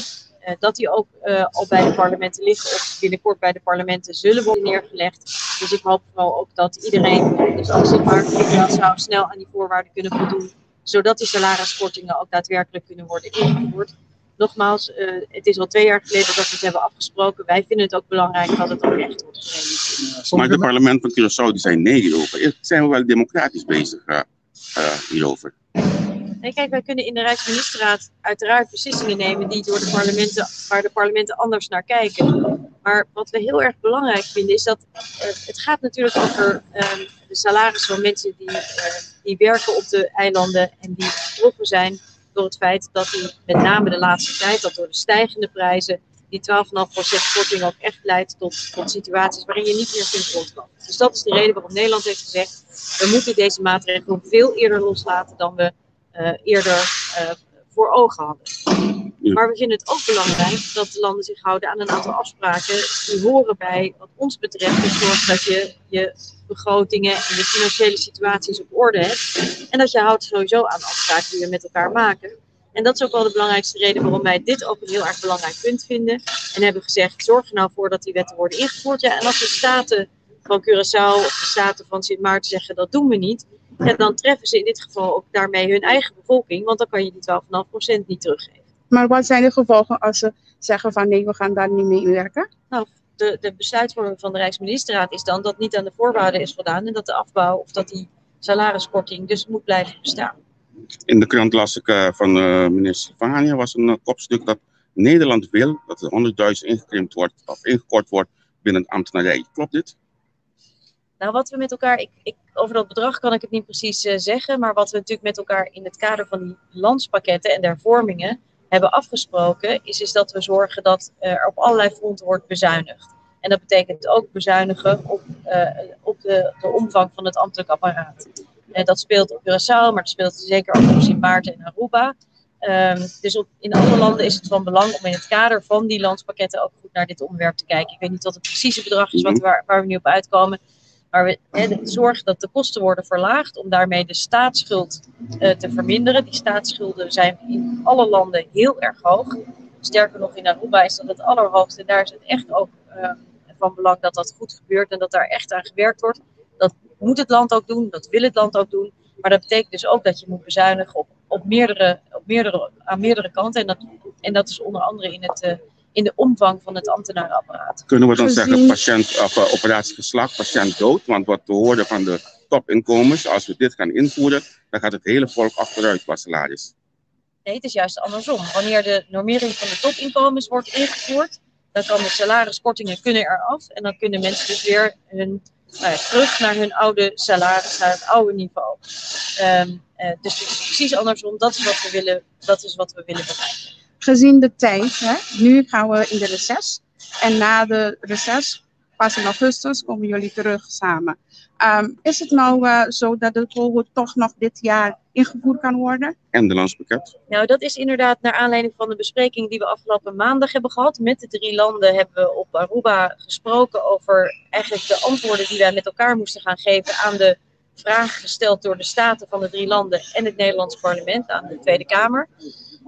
Dat die ook al bij de parlementen liggen of binnenkort bij de parlementen zullen worden neergelegd. Dus ik hoop vooral ook dat iedereen, dus ook Sint Maarten en Curaçao, snel aan die voorwaarden kunnen voldoen. Zodat die salariskortingen ook daadwerkelijk kunnen worden ingevoerd. Nogmaals, het is al 2 jaar geleden dat we het hebben afgesproken. Wij vinden het ook belangrijk dat het ook echt wordt gerealiseerd. Maar het parlement van Curaçao die zijn nee hierover. Zijn we wel democratisch bezig hierover? Nee, kijk, wij kunnen in de Rijksministerraad uiteraard beslissingen nemen waar de parlementen anders naar kijken. Maar wat we heel erg belangrijk vinden is dat het gaat natuurlijk over de salarissen van mensen die werken op de eilanden en die getroffen zijn door het feit dat die met name de laatste tijd, dat door de stijgende prijzen, die 12,5% korting ook echt leidt tot situaties waarin je niet meer kunt rondkomen. Dus dat is de reden waarom Nederland heeft gezegd, we moeten deze maatregelen veel eerder loslaten dan we eerder voor ogen hadden. Ja. Maar we vinden het ook belangrijk dat de landen zich houden aan een aantal afspraken die horen bij, wat ons betreft, de zorg dat je je begrotingen en je financiële situaties op orde hebt. En dat je houdt sowieso aan afspraken die we met elkaar maken. En dat is ook wel de belangrijkste reden waarom wij dit ook een heel erg belangrijk punt vinden. En hebben gezegd, zorg er nou voor dat die wetten worden ingevoerd. Ja, en als de staten van Curaçao of de staten van Sint Maarten zeggen dat doen we niet. Ja, dan treffen ze in dit geval ook daarmee hun eigen bevolking. Want dan kan je die 12,5% niet teruggeven. Maar wat zijn de gevolgen als ze zeggen van nee, we gaan daar niet mee werken? Nou, de besluitvorming van de Rijksministerraad is dan dat niet aan de voorwaarden is voldaan. En dat de afbouw of dat die salariskorting dus moet blijven bestaan. In de krant las ik van minister Vania was een kopstuk dat Nederland wil dat er 100.000 ingekrimpt wordt of ingekort wordt binnen het ambtenarij. Klopt dit? Nou, wat we met elkaar, over dat bedrag kan ik het niet precies zeggen, maar wat we natuurlijk met elkaar in het kader van die landspakketten en de hervormingen hebben afgesproken, is dat we zorgen dat er op allerlei fronten wordt bezuinigd. En dat betekent ook bezuinigen op de omvang van het ambtelijk apparaat. Dat speelt op Curaçao, maar dat speelt zeker ook op Sint Maarten en Aruba. Dus in alle landen is het van belang om in het kader van die landspakketten ook goed naar dit onderwerp te kijken. Ik weet niet wat het precieze bedrag is waar we nu op uitkomen. Maar we zorgen dat de kosten worden verlaagd om daarmee de staatsschuld te verminderen. Die staatsschulden zijn in alle landen heel erg hoog. Sterker nog, in Aruba is dat het allerhoogste. En daar is het echt ook van belang dat dat goed gebeurt en dat daar echt aan gewerkt wordt. Dat moet het land ook doen, dat wil het land ook doen. Maar dat betekent dus ook dat je moet bezuinigen aan meerdere kanten. En dat is onder andere in de omvang van het ambtenarenapparaat. Kunnen we dan zeggen patiënt of operatieverslag, patiënt dood? Want wat we horen van de topinkomens, als we dit gaan invoeren, dan gaat het hele volk achteruit qua salaris. Nee, het is juist andersom. Wanneer de normering van de topinkomens wordt ingevoerd, dan kan de salariskortingen eraf. En dan kunnen mensen dus weer terug naar hun oude salaris, naar het oude niveau. Dus het is precies andersom. Dat is wat we willen bereiken. Gezien de tijd, nu gaan we in de reces. En na de reces, pas in augustus, komen jullie terug samen. Is het nou zo dat de COHO toch nog dit jaar ingevoerd kan worden? En de landspakket? Nou, dat is inderdaad naar aanleiding van de bespreking die we afgelopen maandag hebben gehad. Met de 3 landen hebben we op Aruba gesproken over eigenlijk de antwoorden die wij met elkaar moesten gaan geven aan de vragen gesteld door de staten van de 3 landen en het Nederlandse parlement aan de Tweede Kamer.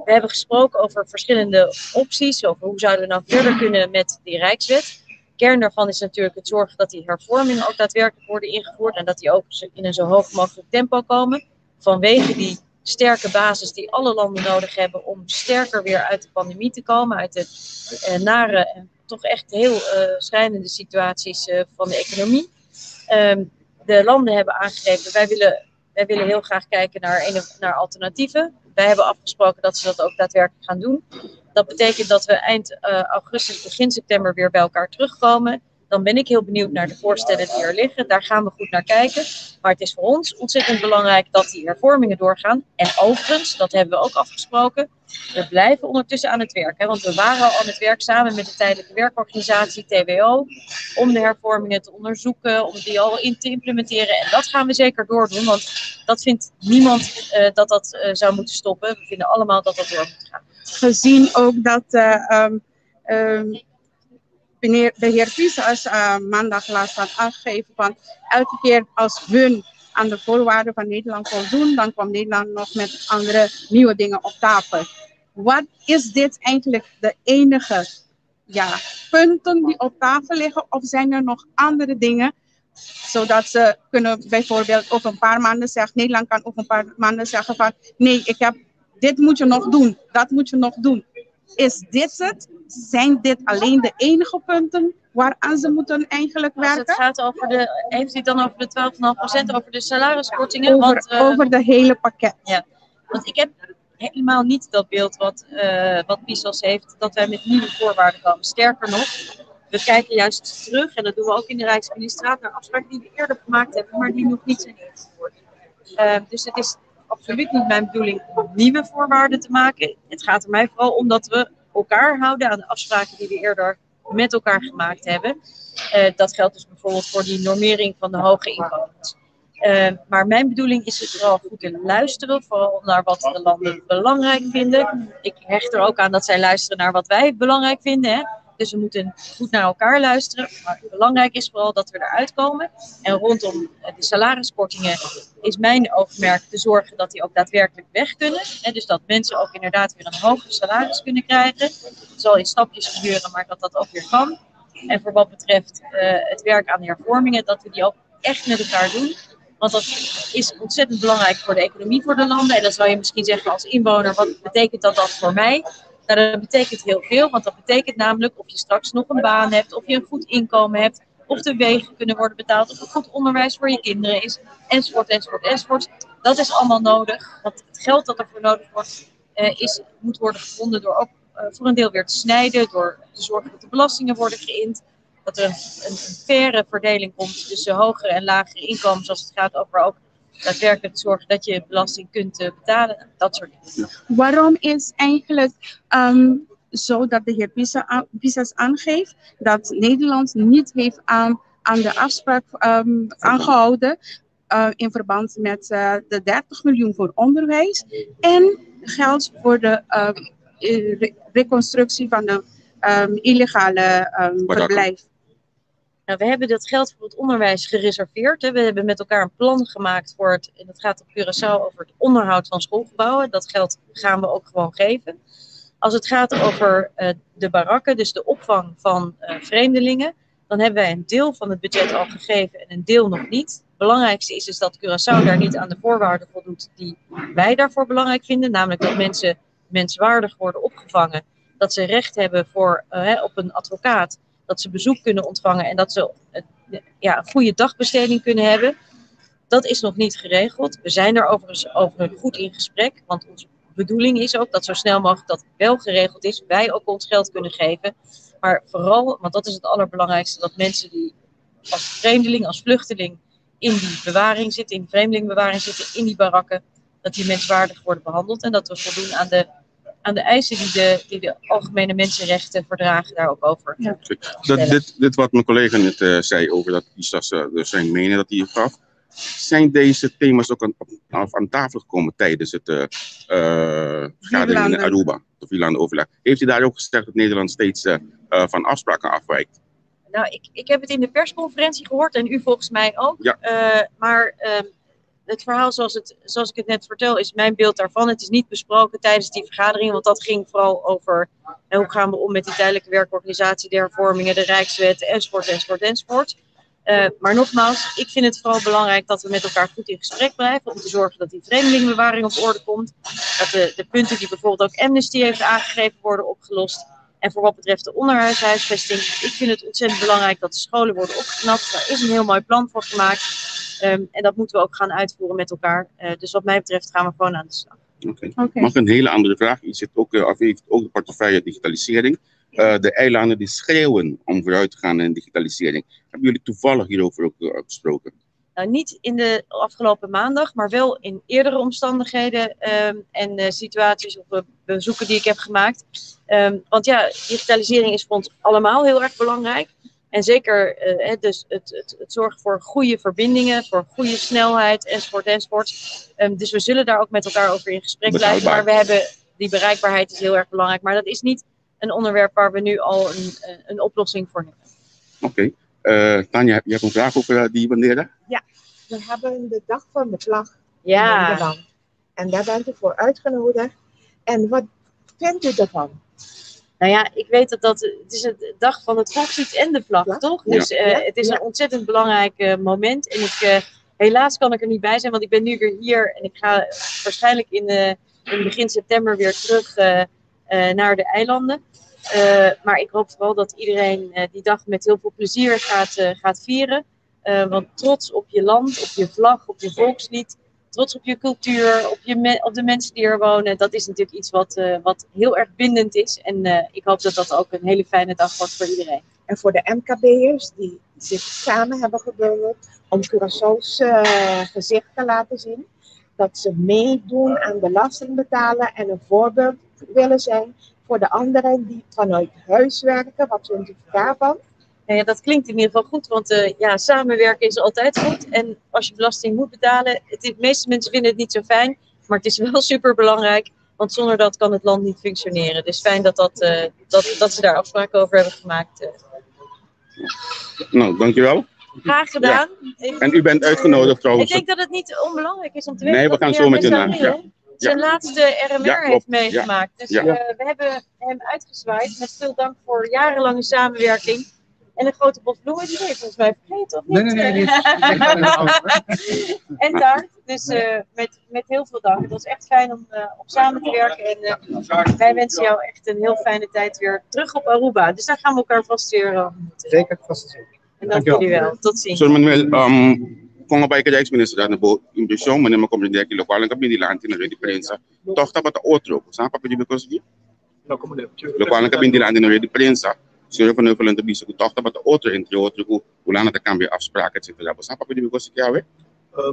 We hebben gesproken over verschillende opties, over hoe zouden we nou verder kunnen met die Rijkswet. Kern daarvan is natuurlijk het zorgen dat die hervormingen ook daadwerkelijk worden ingevoerd en dat die ook in een zo hoog mogelijk tempo komen. Vanwege die sterke basis die alle landen nodig hebben om sterker weer uit de pandemie te komen, uit de nare en toch echt heel schrijnende situaties van de economie. De landen hebben aangegeven, wij willen heel graag kijken naar alternatieven. Wij hebben afgesproken dat ze dat ook daadwerkelijk gaan doen. Dat betekent dat we eind augustus, begin september weer bij elkaar terugkomen. Dan ben ik heel benieuwd naar de voorstellen die er liggen. Daar gaan we goed naar kijken. Maar het is voor ons ontzettend belangrijk dat die hervormingen doorgaan. En overigens, dat hebben we ook afgesproken, we blijven ondertussen aan het werk. Want we waren al aan het werk samen met de tijdelijke werkorganisatie TWO. Om de hervormingen te onderzoeken, om die al in te implementeren. En dat gaan we zeker doordoen. Want dat vindt niemand dat zou moeten stoppen. We vinden allemaal dat dat door moet gaan. Gezien ook dat de heer Pisas maandag laatst had aangegeven van elke keer als hun aan de voorwaarden van Nederland voldoen, dan kwam Nederland nog met andere nieuwe dingen op tafel. Wat is dit eigenlijk de enige punten die op tafel liggen of zijn er nog andere dingen? Zodat ze kunnen bijvoorbeeld over een paar maanden zeggen, Nederland kan over een paar maanden zeggen van nee, dit moet je nog doen, dat moet je nog doen. Is dit het? Zijn dit alleen de enige punten waaraan ze moeten eigenlijk werken? Als het gaat over heeft u het dan over de 12,5%, over de salariskortingen? Over de hele pakket. Ja, want ik heb helemaal niet dat beeld wat PISOS heeft, dat wij met nieuwe voorwaarden komen. Sterker nog, we kijken juist terug, en dat doen we ook in de Rijksministerraad, naar afspraken die we eerder gemaakt hebben, maar die nog niet zijn ingevoerd. Dus het is absoluut niet mijn bedoeling om nieuwe voorwaarden te maken. Het gaat er mij vooral om dat we elkaar houden aan de afspraken die we eerder met elkaar gemaakt hebben. Dat geldt dus bijvoorbeeld voor die normering van de hoge inkomens. Maar mijn bedoeling is het vooral goed te luisteren, vooral naar wat de landen belangrijk vinden. Ik hecht er ook aan dat zij luisteren naar wat wij belangrijk vinden. Hè? Dus we moeten goed naar elkaar luisteren. Maar belangrijk is vooral dat we eruit komen. En rondom de salariskortingen is mijn oogmerk te zorgen dat die ook daadwerkelijk weg kunnen. Hè? Dus dat mensen ook inderdaad weer een hoger salaris kunnen krijgen. Het zal in stapjes gebeuren, maar dat dat ook weer kan. En voor wat betreft het werk aan de hervormingen, dat we die ook echt met elkaar doen. Want dat is ontzettend belangrijk voor de economie voor de landen. En dan zou je misschien zeggen als inwoner, wat betekent dat dan voor mij? Nou, dat betekent heel veel, want dat betekent namelijk of je straks nog een baan hebt, of je een goed inkomen hebt, of de wegen kunnen worden betaald, of er goed onderwijs voor je kinderen is, enzovoort, enzovoort, enzovoort. Dat is allemaal nodig, want het geld dat ervoor nodig wordt, moet worden gevonden door ook voor een deel weer te snijden, door te zorgen dat de belastingen worden geïnd, dat er een faire verdeling komt tussen hogere en lagere inkomens als het gaat over ook daadwerkelijk te zorgen dat je belasting kunt betalen, dat soort dingen. Waarom is eigenlijk zo dat de heer Pisas aangeeft dat Nederland niet heeft aan de afspraak aangehouden in verband met de 30 miljoen voor onderwijs en geld voor de reconstructie van de illegale verblijf? Nou, we hebben dat geld voor het onderwijs gereserveerd. Hè. We hebben met elkaar een plan gemaakt voor het, en dat gaat op Curaçao over het onderhoud van schoolgebouwen. Dat geld gaan we ook gewoon geven. Als het gaat over de barakken, dus de opvang van vreemdelingen, dan hebben wij een deel van het budget al gegeven en een deel nog niet. Het belangrijkste is dus dat Curaçao daar niet aan de voorwaarden voldoet die wij daarvoor belangrijk vinden. Namelijk dat mensen menswaardig worden opgevangen. Dat ze recht hebben op een advocaat. Dat ze bezoek kunnen ontvangen en dat ze een goede dagbesteding kunnen hebben. Dat is nog niet geregeld. We zijn daar overigens over goed in gesprek. Want onze bedoeling is ook dat zo snel mogelijk dat wel geregeld is. Wij ook ons geld kunnen geven. Maar vooral, want dat is het allerbelangrijkste, dat mensen die als vreemdeling, als vluchteling in die bewaring zitten, in die vreemdelingenbewaring zitten, in die barakken, dat die menswaardig worden behandeld. En dat we voldoen aan de eisen die de algemene mensenrechten verdragen daar ook over. Ja. Dit wat mijn collega net zei over dat Pisas dus zijn mening dat hij gaf. Zijn deze thema's ook aan tafel gekomen tijdens het vergadering in Aruba, de Vierlanden-overleg? Heeft hij daar ook gezegd dat Nederland steeds van afspraken afwijkt? Nou, ik heb het in de persconferentie gehoord en u volgens mij ook. Ja. Maar het verhaal zoals ik het net vertel is mijn beeld daarvan. Het is niet besproken tijdens die vergadering, want dat ging vooral over hoe gaan we om met die tijdelijke werkorganisatie, de hervormingen, de Rijkswet, enzovoort, enzovoort, enzovoort. Maar nogmaals, ik vind het vooral belangrijk dat we met elkaar goed in gesprek blijven om te zorgen dat die vreemdelingenbewaring op orde komt. Dat de punten die bijvoorbeeld ook Amnesty heeft aangegeven worden opgelost. En voor wat betreft de onderhuisvesting, ik vind het ontzettend belangrijk dat de scholen worden opgeknapt. Daar is een heel mooi plan voor gemaakt. En dat moeten we ook gaan uitvoeren met elkaar. Dus wat mij betreft gaan we gewoon aan de slag. Okay. Mag een hele andere vraag? U zit ook, heeft ook de portefeuille digitalisering. De eilanden die schreeuwen om vooruit te gaan in digitalisering. Hebben jullie toevallig hierover ook gesproken? Nou, niet in de afgelopen maandag, maar wel in eerdere omstandigheden en situaties of bezoeken die ik heb gemaakt. Want ja, digitalisering is voor ons allemaal heel erg belangrijk. En zeker dus het zorgen voor goede verbindingen, voor goede snelheid, enzovoort, enzovoort. Dus we zullen daar ook met elkaar over in gesprek blijven. Maar we hebben die bereikbaarheid is heel erg belangrijk. Maar dat is niet een onderwerp waar we nu al een oplossing voor hebben. Oké. Tanja, je hebt een vraag over die wanneer? Ja, we hebben de dag van de vlag in Nederland. En daar bent u voor uitgenodigd. En wat vindt u ervan? Nou ja, ik weet het is de dag van het volkslied en de vlag, toch? Ja. Dus het is een ontzettend belangrijk moment. En helaas kan ik er niet bij zijn, want ik ben nu weer hier. En ik ga waarschijnlijk in begin september weer terug naar de eilanden. Maar ik hoop vooral dat iedereen die dag met heel veel plezier gaat vieren. Want trots op je land, op je vlag, op je volkslied, trots op je cultuur, op de mensen die er wonen, dat is natuurlijk iets wat heel erg bindend is. En ik hoop dat dat ook een hele fijne dag wordt voor iedereen. En voor de MKB'ers die zich samen hebben gebundeld om Curaçao's gezicht te laten zien. Dat ze meedoen aan belasting betalen en een voorbeeld willen zijn voor de anderen die vanuit huis werken. Wat vindt u daarvan? Nou ja, dat klinkt in ieder geval goed, want ja, samenwerken is altijd goed. En als je belasting moet betalen, de meeste mensen vinden het niet zo fijn, maar het is wel super belangrijk. Want zonder dat kan het land niet functioneren. Dus fijn dat ze daar afspraken over hebben gemaakt. Nou, dankjewel. Graag gedaan. Ja. En u bent uitgenodigd trouwens. Ik denk dat het niet onbelangrijk is om te weten nee, we gaan zo meteen naar. Zijn laatste RMR heeft meegemaakt. Dus Ja. we hebben hem uitgezwaaid met veel dank voor jarenlange samenwerking. En een grote bos bloemen, die heeft volgens mij vergeten, of niet? Nee. En taart. Dus met heel veel dank. Het was echt fijn om samen te werken. En wij wensen jou echt een heel fijne tijd weer terug op Aruba. Dus daar gaan we elkaar vast weer ontmoeten. Zeker, vast. En dank jullie wel. Tot ziens. Sir Manuel, kung nga ba ikay ex-minister na po impresyon mo na makomende ki lokal ng kabini lang tinare di prensa toch tapat otro sa papel because di lokal ng kabini lang tinare di prensa sir van Heuvel en de bisa toch tapat otro entre otro ko wala na ta cambio afspraken etc. Sa papel because kaya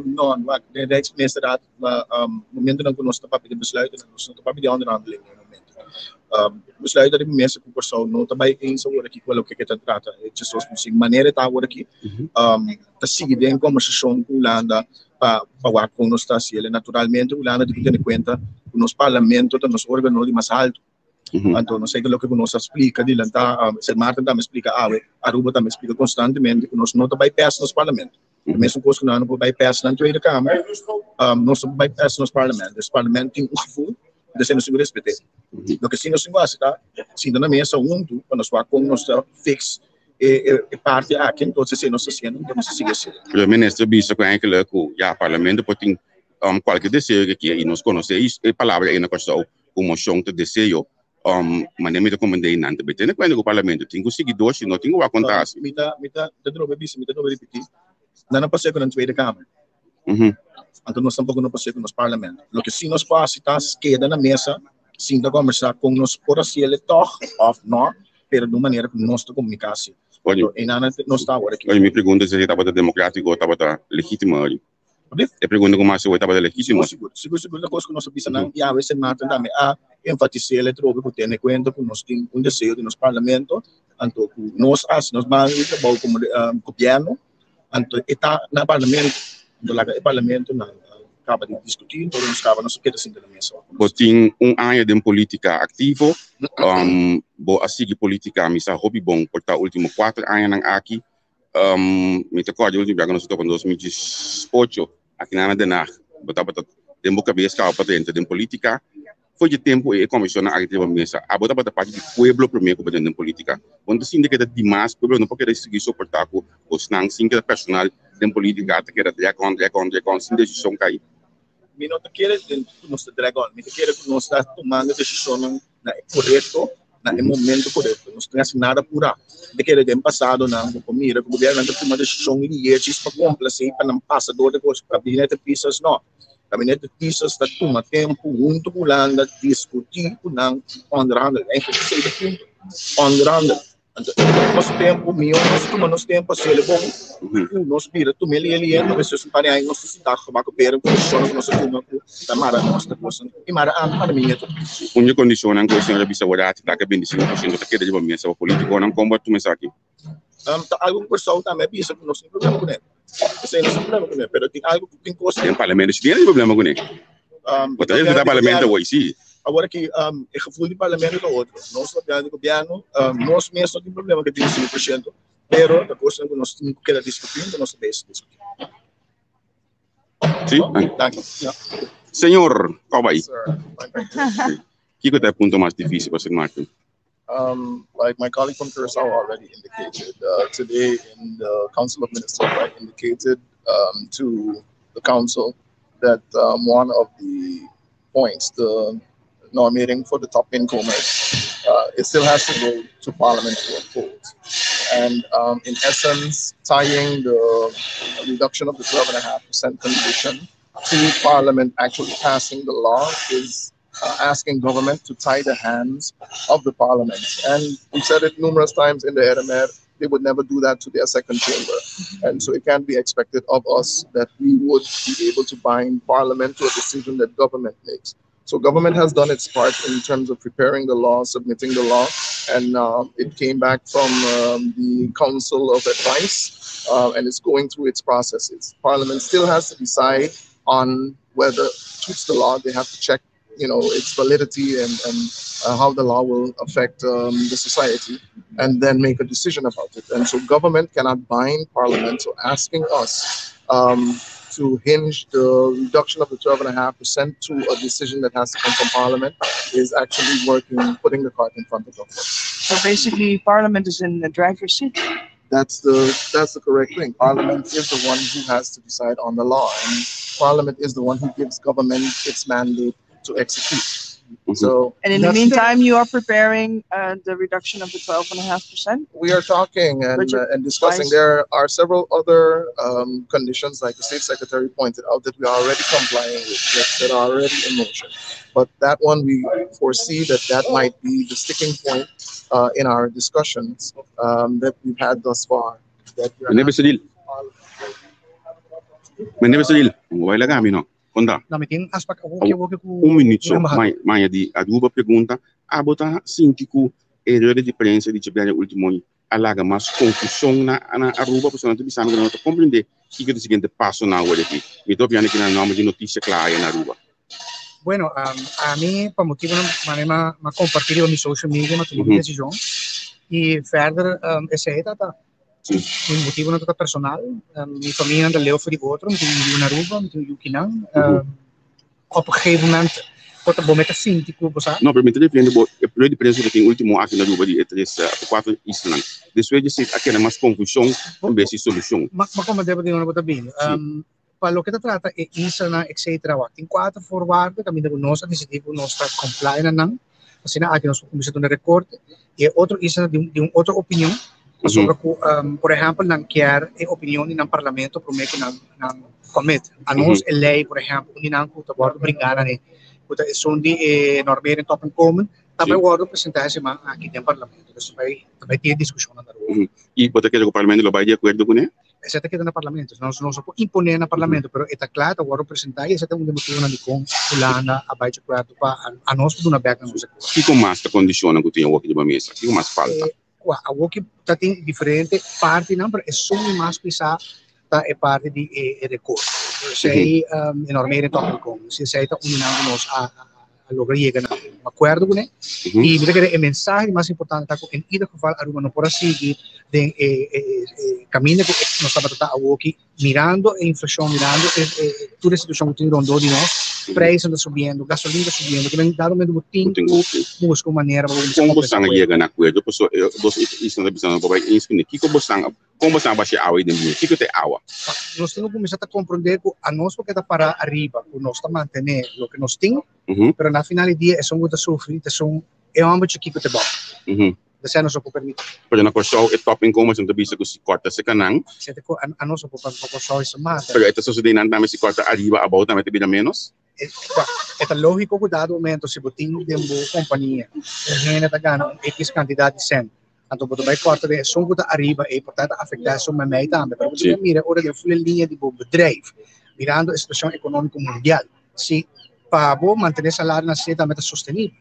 No, maar de Rijksministerraad momenten dan kunnen we papel besluiten en ons te papel die onderhandelingen besluiten dat mensen per persoon nota bij eens worden ik wil ook ik het trata het zoals misschien maneira tá worden aqui tá seguindo em conversação com Holanda para falar com nós tá se ele naturalmente Holanda tem que ter em conta o nosso parlamento tá nos órgãos de mais alto então não sei o que nós explica de lá tá Sir Martin também explica Aruba também explica constantemente que nós não tá bypass nos parlamento mesmo coisa que não bypass na Tweede Kamer nós bypass nos parlamento o parlamento tem gevoel de ser no respeito. Lo que se nos está, se na mesa junto, quando nós vamos nossa fix parte aqui, então se nós fazendo, então se sigue assim. O ministro bisa ko eigenlijk o ja parlamento pode qualquer desejo que e nos conhece e palavra é na questão o moção de desejo mas nem me recomendei nada betene quando o parlamento tem seguidores não tem o acontece. Mita de novo bisa mita novo repetir. Não passei com a Tweede Kamer. Então nós tampouco não passamos nos parlamentos. O que sim nós passamos queda na mesa, sim da conversar com nós por assim ele toch of não, pero de maneira que nós te comunicasse. E nada nós está agora aqui. Olha, me pergunta se estava democrático ou estava legítimo ali. Eu pergunto como se estava legítimo. Seguro da coisa que nós precisamos e a vezes Martin também enfatizar ele trouxe que tem em conta que nós temos desejo de nos parlamento, então nós trabalho como governo, então está na parlamento o parlamento acaba de discutir, então nós acabamos de assim na mesa. Tem ano de política ativo, bo asigi política misa hobby bom por ta último 4 anos aqui, me te acordo último que nós estamos em 2018 aqui na Denag, botava tempo que vez que patente de política, foi de tempo e comissão ativa mesa, a botava da parte do pueblo primeiro que de política, quando se indica de mais pueblo não pode seguir suportar com os não sim que personal de política até que era com sem decisão cair. Me não quer nós dragon, me quer que nós está tomando decisão na correto, na momento correto, nós não nada pura. De que ele passado na comida, o governo está tomando decisão ligeira para complacer para não passar dor de coisa, gabinete pisas não. Gabinete pisas está tomando tempo junto com Holanda discutir com não onderhandelen, eigenlijk sei de onderhandelen. Nosso tempo, nosso tempo, se ele bom, nós vira, tu me ele é, nós se para aí, nossa cidade, como a coopera, com os sonhos, nossa turma, da mara, nossa coisa, e mara, para mim, Unje condição não coisa não bisa wada ati tak bem disinho assim que queda de bom mesa político não como tu mesa aqui. Algo pessoal também bisa que nós não problema com ele. Isso não problema com ele, pero tem algo que tem coisa. Tem parlamento se tem problema com ele. Porque ele está parlamento hoje sim. Agora que o gevoel do parlamento é outro. Nós do governo, nós mesmos não tem problema que tem 5%, pero a coisa que nós temos que discutir, nós devemos discutir. Sim. Senhor, qual vai? Que é o ponto mais difícil para ser Martin? Like my colleague from Curaçao already indicated, today in the Council of Ministers, I indicated to the Council that one of the points, the nominating for the top incomers, it still has to go to Parliament for a vote. And in essence, tying the reduction of the 12.5% condition to Parliament actually passing the law is asking government to tie the hands of the Parliament. And we said it numerous times in the RMR, they would never do that to their second chamber. And so it can't be expected of us that we would be able to bind Parliament to a decision that government makes. So government has done its part in terms of preparing the law, submitting the law, and it came back from the Council of Advice, and it's going through its processes. Parliament still has to decide on whether it's the law. They have to check, its validity and how the law will affect the society, and then make a decision about it. And so government cannot bind Parliament. So asking us to hinge the reduction of the 12.5% to a decision that has to come from Parliament is actually putting the cart in front of government. So basically, Parliament is in the driver's seat. That's the correct thing. Parliament is the one who has to decide on the law, and Parliament is the one who gives government its mandate to execute. So, and in the meantime, you are preparing the reduction of the 12.5%. We are talking and discussing. There are several other conditions, like the State Secretary pointed out, that we are already complying with, that are already in motion. But that one, we foresee that might be the sticking point in our discussions that we've had thus far. Konda. Minuto, mas di a dua pergunta, a botar sintiku erro de prensa de tiver último alaga mas confusão na Aruba, pessoal não bisa não compreender que é o seguinte passo na hora aqui. Me tô vendo que na nome de notícia clara na Aruba. Bueno, a mim por motivo ma compartilho no social media, ma tomei decisão e verder essa etapa. Een motivo natuurlijk personal. Mijn familie aan de leeuw voor die boter, met die naar Aruba, met die Yukinang. Op een gegeven moment, wat de bomen te zien, die kopen. No, permite defender o de preço que tem último aqui na Aruba de três quatro islas. Depois de ser aquela mais confusão, também se solução. Mas como deve ter uma boa bem. Para o que trata é isla, etc. Tem quatro voorwaarden, kami nós decidimos nós estar compliant não. Assim, aqui nós começamos a recorte. E outro isla de outra opinião. Sobre, por exemplo, não quer a opinião do parlamento para o que não comete. A nós, a lei, por exemplo, não pode brincar, né? Porque são de normas em top comum, também pode apresentar-se aqui no parlamento. Isso vai ter discussão na rua. E você quer que o parlamento vai de acordo com ele? Essa é no parlamento. Nós não podemos impor no parlamento, mas está claro, agora apresentar e essa é um motivo de como fulana abaixo de acordo para a nós poder beca nos acordos. E como mais condiciona que tem o aqui de mesa? E como mais falta? A que está tem diferente parte não, mas é só mais pisar tá é parte de recurso. Se enorme então como se está unindo nós a lograr chegar a acordo com ele. E eu quero a mensagem mais importante tá em cada geval a Aruba não pode seguir de caminho que nós estamos tá aqui mirando a inflação, mirando toda a situação que tem rondou de nós. Preços estão subindo, gasolina está subindo, que vem dado mesmo tempo, busca maneira para como você chega na acordo, pessoal, você isso não precisa para inscrever, que como você vai chegar aí dentro, que tem água. Nós temos que começar a compreender que a nós porque está para arriba, que nós está manter o que nós temos, mas na final do dia é só muito sofrer, é um ambiente que é bom. Dessa não se pode permitir. Porque na corção é top em como você bisa que se corta se canang. A nós pode corção isso mais. Porque esta sociedade não também se corta arriba, abaixo também tem menos. É lógico que dado momento se você tem uma companhia, gente está ganhando X quantidade de cent, então você vai cortar de som que arriba e portanto afetar isso também também. Mas você mira hora de full linha de bedrijf, mirando a situação econômica mundial, se para manter salário na cidade também é sustentável.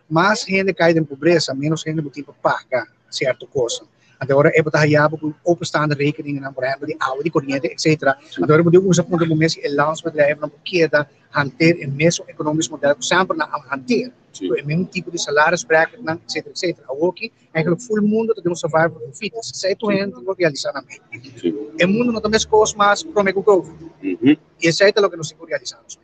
Mais gente cai em pobreza, menos gente tem para pagar certa coisa. Agora é para já com openstaande rekeningen, por exemplo, de água, de corrente, etc. Agora podemos usar ponto momento e landsbedrijven não queda hanteer en mesmo economisch model sempre na hanteer. É mesmo tipo de salários bracket, etc, etc. Aqui eigenlijk full mundo temos survival of fittest. Se tu gente não realizar na mente. O mundo não tem mais coisas mais promego growth. E esse é o que nós realizamos.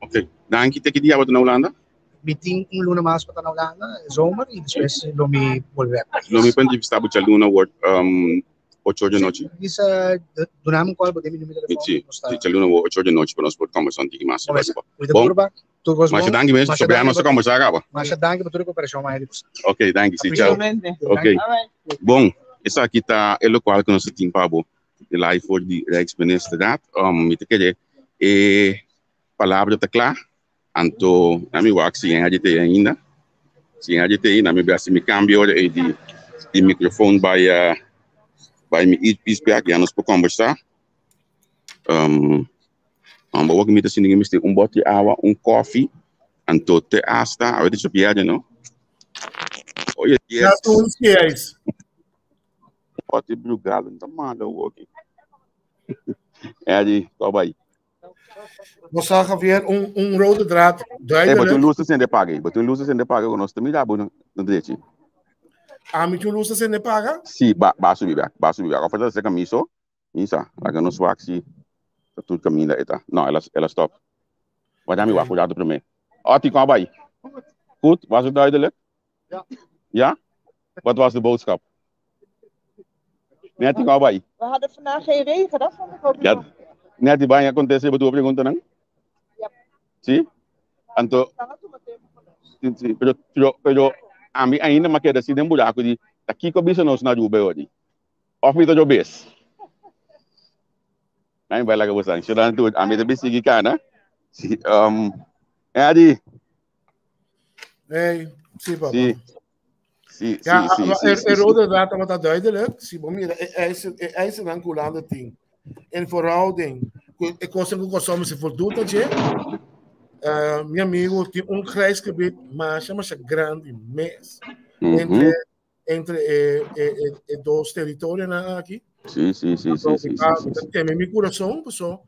Ok. Dan kita que dia na Holanda? Meeting luna mais para na Holanda, zomer e depois lomi volver. Lomi pode estar bucha luna word 8 da noite. Isso donamos qual podemos número de telefone. Sim, luna 8 da noite para nós por conversar aqui mais. Bom. Mas danke mesmo sobre a nossa conversa agora. Mas danke por toda a cooperação mais. Ok, danke, sim, tchau. Ok. Bom, essa aqui tá é o qual que nós temos para de live for de Rijksministerraad. Me te querer palavra está clara. Anto na mi wax sem agite ainda, sem agite ainda me basta me cambio de microfone by me earpiece back e nós por conversar. Maar ook met de zin miste een botje awa, een koffie, en tot te asta, weet je op je no? Oh yes. Ja, toen is het. Wat die broek galen, dan maar dan ook. Ja, die, daarbij. We zagen weer een rode draad duidelijk. Betul losers in de pagi, betul losers in de pagi, ons te midden abonen, dan deed je. Met je losers in de paga? Si, basu biba. Of dat zeggen miso, misa, laga nos waxi, dat doet camina eta. Nou, ela stop. Wat heb je wacht, hoe dat primeiro? Oh, die kwam bij. Goed, was het duidelijk? Ja. Ja? Wat was de boodschap? Net die kwam bij. We hadden vandaag geen regen, dat vond ik ook Ja. Net die banyak contestie betul op je nang? Ja. Si? Anto. Pero ami ainda makeda si dem buraco di daqui ko bisa nos na jube odi. Of mi to jo bes. Nai vai laga bosan. Shodan tu ami de besi gi kana. Si Adi. Nee, zie papa. Si. Rode draad wat dat duidelijk. Zie maar, hij is een coulante ding. In verhouding. Ik was een soms voldoet dat je. Meu amigo tem grijs gebied, mas chama-se grande mês entre dois territórios aqui. Sim. Tem meu coração, pessoal.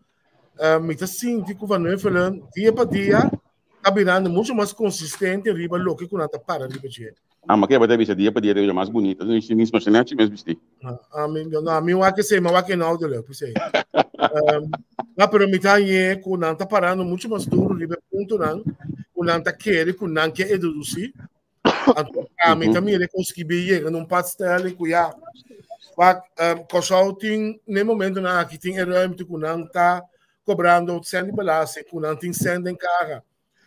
Me tá sentindo que vai não falando dia para dia, tá virando muito mais consistente riba lo que quando tá para riba de. Mas que vai ter dia para dia é mais bonito. Não existe mais nada mesmo vesti. A mim o que sei, mas o que não dele, pensei. Mas para mim tá aí quando tá parando muito mais duro riba ponto não, quando tá querer, quando quer eduzir. A mim também ele conseguir chegar num pastel e cuidar. Mas pessoal tem no momento na aqui tem ruimte quando tá cobrando sem balança, quando tem sendo em carga.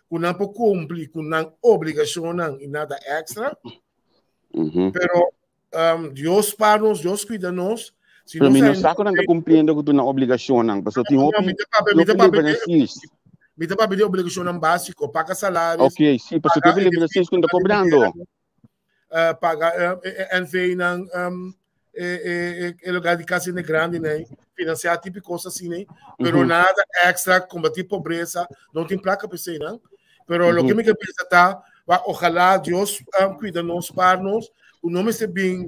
Quando não cumpre com obrigação e nada extra, pero Deus para nós, Deus cuida de nós. Pero mim não sabe quando cumprindo com uma obrigação, não. Porque tem outro. Me dá para pedir obrigação básica, paga salário. Ok, sim, porque tem obrigações quando cobrando. Paga NV não lugar de casa grande, né? Financiar tipo coisa assim, né? Pero nada extra, combater pobreza, não tem placa para ser, não. Pero lo que me pensa tá, ojalá Deus cuida nos para nós, o nome se bem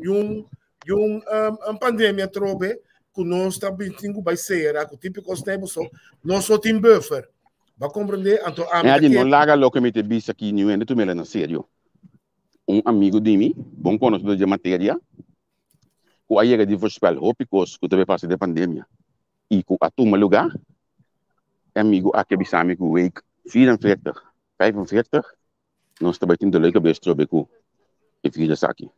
pandemia trobe, que nós também temos vai ser, que tipo coisa temos nós só tem buffer. Vai compreender? Então não larga lo que me te bisa aqui, não é tu me na sério. Amigo de mim, bom conhecedor de matéria, que aí é de voorspel, hopicos, que também passa de pandemia. E que a turma lugar, amigo, aqui bisa me que week 44, 45, nós também temos de leuke best trobe ku e fica já aqui.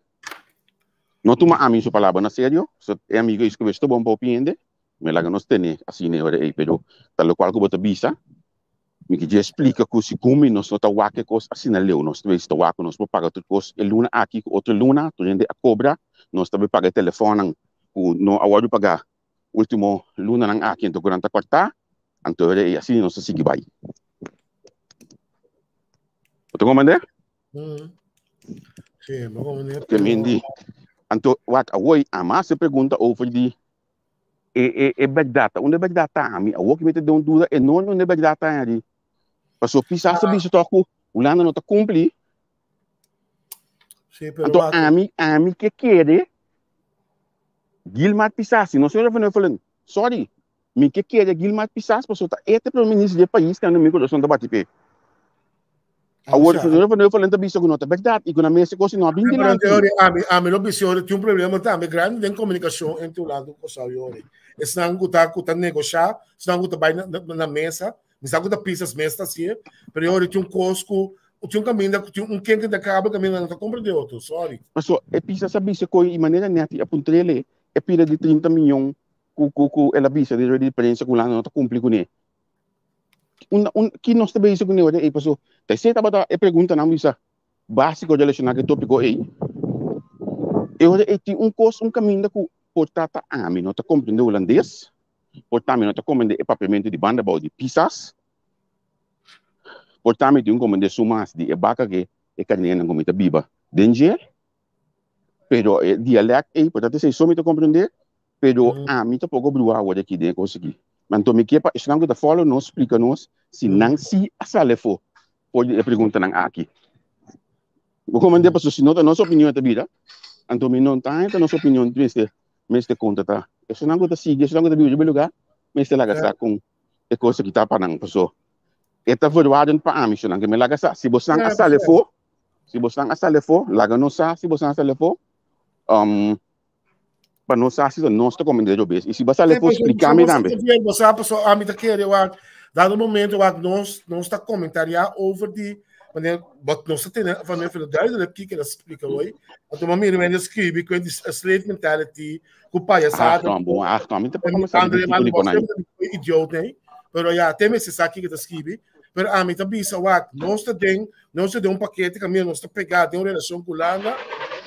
Não toma amigo sua palavra na sério, so amigo isso que estou bom para opinar, me larga nós tem assim né hora aí, pero tal qual que bota bisa, me que já explica que se come nós não tá waque cos assim na leu, nós também está waque nós vou pagar tudo cos, e luna aqui outro luna, tu gente a cobra, nós também paga telefone, o não agora pagar último luna nang aqui então 44, então é assim nós se vai. Você comanda? Sim, vou comandar. Que mendi. Então, what away ama se pergunta over de big data. Onde big data ami, a work met don dura e non onde big data ali. Passo pisa se bicho toco, o lana não tá cumpri. Sim, pero então ami que quer Gilmar Pisasi, não sei onde eu falando. Sorry. Me que quer Gilmar Pisasi, passo tá este pelo ministro do país que no microfone da bate pé. Agora, eu falando da bicho que não é verdade, e quando a mesa coisa não abrindo nada. A melhor bicho tem problema também grande de comunicação entre o lado com o salário. Se não está negociar, se não está vai na mesa, se não está pisas mesa assim, mas eu tinha cosco, tinha caminho, tinha quem que acaba caminho não está compreendendo outro, sorry. Mas só é pisa essa bicho coi de maneira neta, apontele é pira de 30 milhões, ela bicho de diferença com lá não está cumprindo com ele. Que nós também isso que não é passou terceira bata é pergunta não bisa básico relacionado com tópico aí eu tem curso caminho que portata a mim não está compreendendo holandês portame não está compreendendo papiamento de banda de pisas portame de compreender sumas de ebaca que é canena como está biba danger pero dialecto aí portanto se só me está compreender pero a mim tá pouco brua agora aqui dentro conseguir Então, me quepa, estranho que follow nos explica nos se não se asalefo pode perguntar não aqui. Vou comandar para se nota nossa opinião da vida. Então, me não tá então nossa opinião de conta tá. Estranho que sigue, estranho que vive lugar, mas lá gasta com a coisa que tá para não pessoa. Eta verwaarden para a mission que me laga sa se você não asalefo, laga não sa se você não asalefo, para nós se nós está comandando bem. E se você asalefo explicar-me também. Você a pessoa a mim tá querendo dado momento nós está comentário over die wanneer wat nós tem wanneer vir duidelik que ela explica hoje. Então mamãe me escreve com a slave mentality, com palhaçada. Bom, também tá para começar a idiota, né? Pero já tem esse saque que tá escreve. Pero a mim também isso nós tem paquete que nós está pegado tem uma relação com Holanda.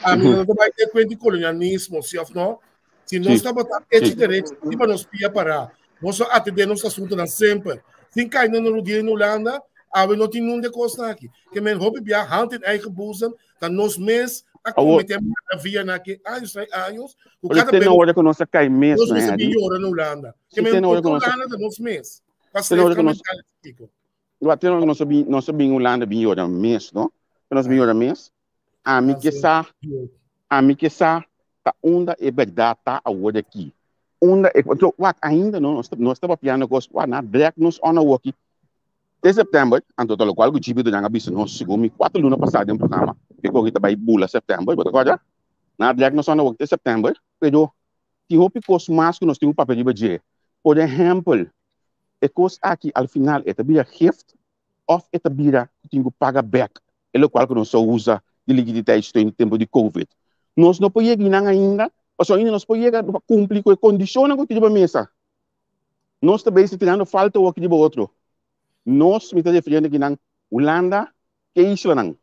A mim não vai ter coisa de colonialismo, se não. Se nós está botando esse direito, tipo nós pia para nós atender nosso assunto na sempre. Se cai no dia em Holanda, a não tem nenhum de coisa aqui. Que men hobby bia hand in eigen boezem, dan nós mês a cometer a via naquele anos. O cada tem hora que nós cai mês, né? Nós melhora na Holanda. Que men Holanda da nós mês. Tem hora que nós tem hora que nós bem Holanda bem hora mês, não? Nós bem hora mês. A mim que sa tá onda é verdade tá a hora aqui. Onda então wat ainda nós estava piano gos wat na black nos on a work de setembro anto todo qual que jibi do nga biso nós segundo 4 luna passado em programa que corrida vai bula setembro bota coisa na black nos on a work de setembro pero ti hope cos mais que nós temos papel de budget por exemplo é cos aqui al final é tabia gift of é tabia que tinha que pagar back é o qual que nós só usa de liquidez em tempo de covid nós não podemos ir ainda. Porque ainda nós podemos cumprir com a condição que temos na mesa. Nós também estamos tirando falta o que de outro. Nós estamos defendendo que na Holanda, que é isso não.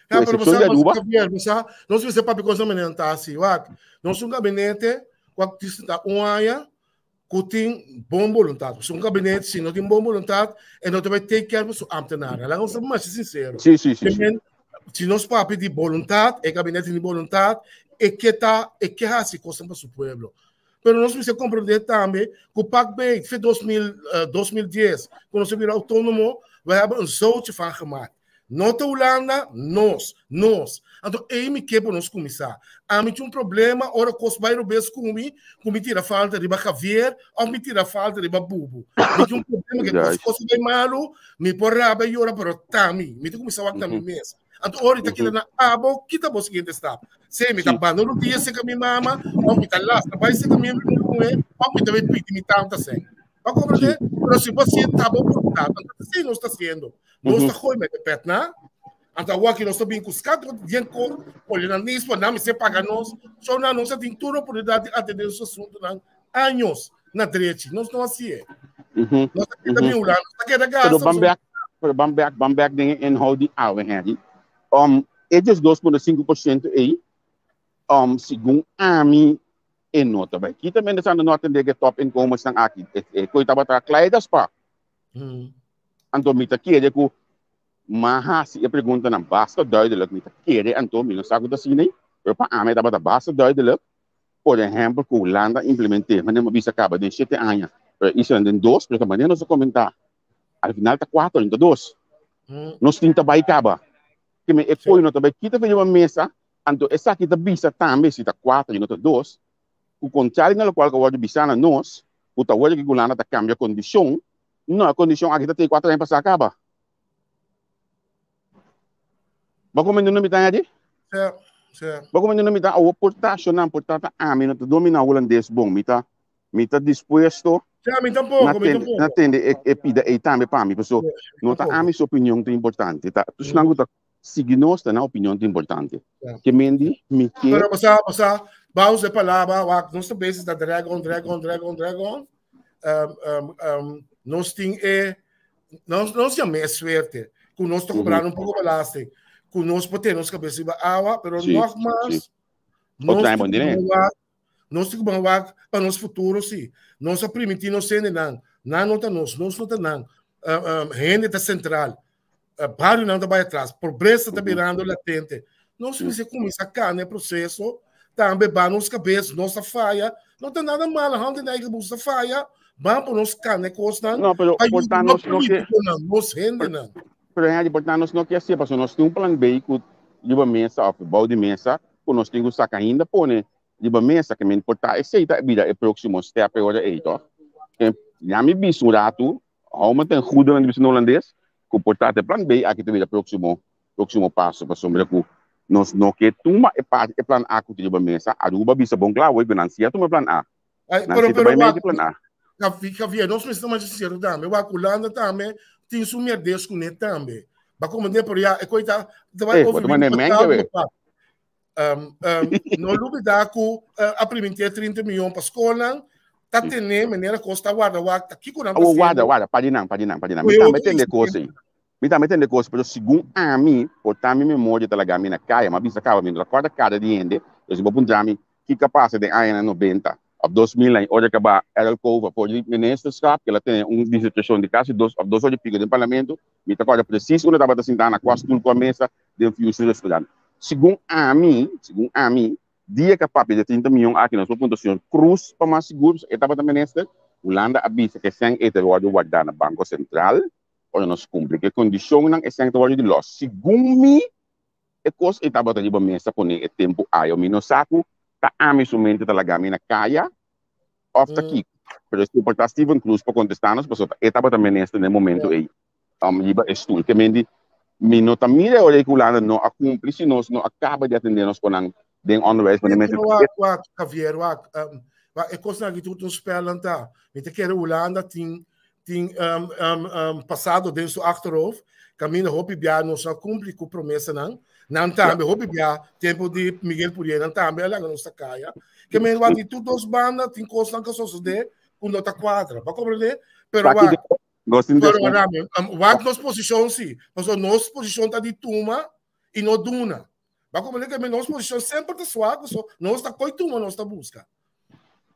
Nós temos que papi coisa mental assim, nós um gabinete, quando está área, que tem bom vontade. Se um gabinete se não tem bom vontade, e não vai ter que ter o ambtenaar. Lá nós somos mais sinceros. Sim. Se nós papi de vontade, e gabinete de vontade, é que assim coisa para o povo. Mas nós precisamos compreender também que o PAC-B, foi 2010, quando nós viramos autônomo, vai haver zoutje van gemaakt. Not Holanda, nós. Então, é me que para nós começar. A mim tinha problema, ora que os bairros comigo tira falta de Javier, ou me tira falta de Bubu. Me tinha problema que as coisas bem malo, me porra bem ora para também. Me tinha começar a também mesmo. Então, ora está aqui na abo, que está bom seguinte está. Se me está bando no dia se com minha mama, ou me está lá, vai ser com minha mãe, ou me está bem pedir me tanta sem. Para compreender? Mas se você está bom por nada, então assim não está sendo. Nós está com o pet na. Então, aqui nós estamos bem com os quatro, bem com olhando nisso, não me se paga nós. Só não se tem toda a oportunidade de atender esse assunto há anos na direita. Nós não assim. Nós aqui também o lado, aqui da gás. Bamberg dingen inhoud die eles 2,5% aí, segundo a mim, é nota. Aqui também nessa nota de que top income estão aqui. Coisa para claidas pa. Então, me tá querendo que mas se a pergunta não basta duidelijk, me tá querendo então me não sabe da cine. Para a mim tá basta duidelijk. Por exemplo, que Holanda implementou, mas não bisa acaba de 7 anos. Isso é em 2, porque também não se comentar. Al final tá 4, então 2. Nós temos também acaba. Que me foi no também kita fez uma mesa, então essa kita bisa também se tá 4 e não tá 2. O contrário na qual que o bisa na nós, o tá hoje que Holanda tá cambia condição, não a condição aqui tá tem 4 anos para acaba. Bago não me tá aí? Certo. Bago não me tá o portação não portata a mim não domina holandês bom, me tá disposto. Já me tampouco. Na tende e pida e também para mim, pessoal. Não tá a minha opinião é importante, tá? Tu não tá signos tá na opinião é importante. Que mendi me que Pero passa vamos de palavra, nós também da dragon. Nós tem nós já me suerte. Que nós tá cobrando um pouco balaste. Que nós podemos cabeça água, pero nós mais nós temos que banhar para nosso futuro, sim. Nós permitimos ser não não tá nós não tá não. Rende tá central. Barrio não tá vai atrás. Pobreza tá virando latente. Nós precisamos começar cá no processo. Também para nos cabeças, nossa falha. Não tem nada mal, não tem nada que busca falha. Vamos nos carne costan. No, pero portarnos no que... Nos rende não. Pero é portarnos no que assim, porque nós temos plan B que de mesa, ou bouw de mesa, que nós temos saca ainda pone de mesa que me importa é sei tá vida é próximo step agora é então. Já me vi um rato, há uma tem goede van de holandês, que portar de plan B aqui também próximo passo para sombra que nós não que tuma é plan A que de mesa, a duba bisa bom claro, financia tuma plan A. Pero plan A. Javier, nós precisamos dizer também, o Aculanda também tem sumir Deus com ele também. Mas como de por aí, é coisa vai ouvir não duvida que a primeira 30 milhões para a escola, tá tendo maneira custa guarda aqui com guarda, pode não. Me também tem de coisa. Pero segundo a mim, portar minha memória talaga minha caia, mas bisa acaba minha recorda cada dia ende, eu vou apontar mim que capaz de ano 90. Of 2000 hoje acaba era o povo por ministerskap que ela tem dissertação de quase dois horas de pico do parlamento me tá agora preciso quando estava sentado na quase tudo com a mesa de future estudante segundo a mim dia capaz de 30 milhões aqui na sua pontuação cruz para mais seguros estava também nesta Holanda avisa que sem este guardar na Banco Central ou nós cumpre que condição não é sem de loss segundo me é coisa estava de mesa por o tempo aí o menos saco tá amisamente talaga mina kaya of the kick. Pero se portar Steven Cruz para contestar-nos, porque estava também neste momento aí. Iba estul que mendi minuta mira olha que Holanda não a cumprir se nós não acaba de atender-nos com den onderwijs van de mensen. Javier, é coisa que tudo spelen tá. Weet que Holanda tem passado dentro do achterhoofd, caminho hopi bia não só cumprir com promessa não. Não também, hopi bia tempo de Miguel Purier, não também ela não está caia. Que me vai de tudo os bandas tem coisa que só se dê com nota 4, para compreender? Pero nossa posição sim, mas nossa posição está de tuma e não duna. Para compreender que nossa posição sempre está suave, só não está coi tuma, não está busca.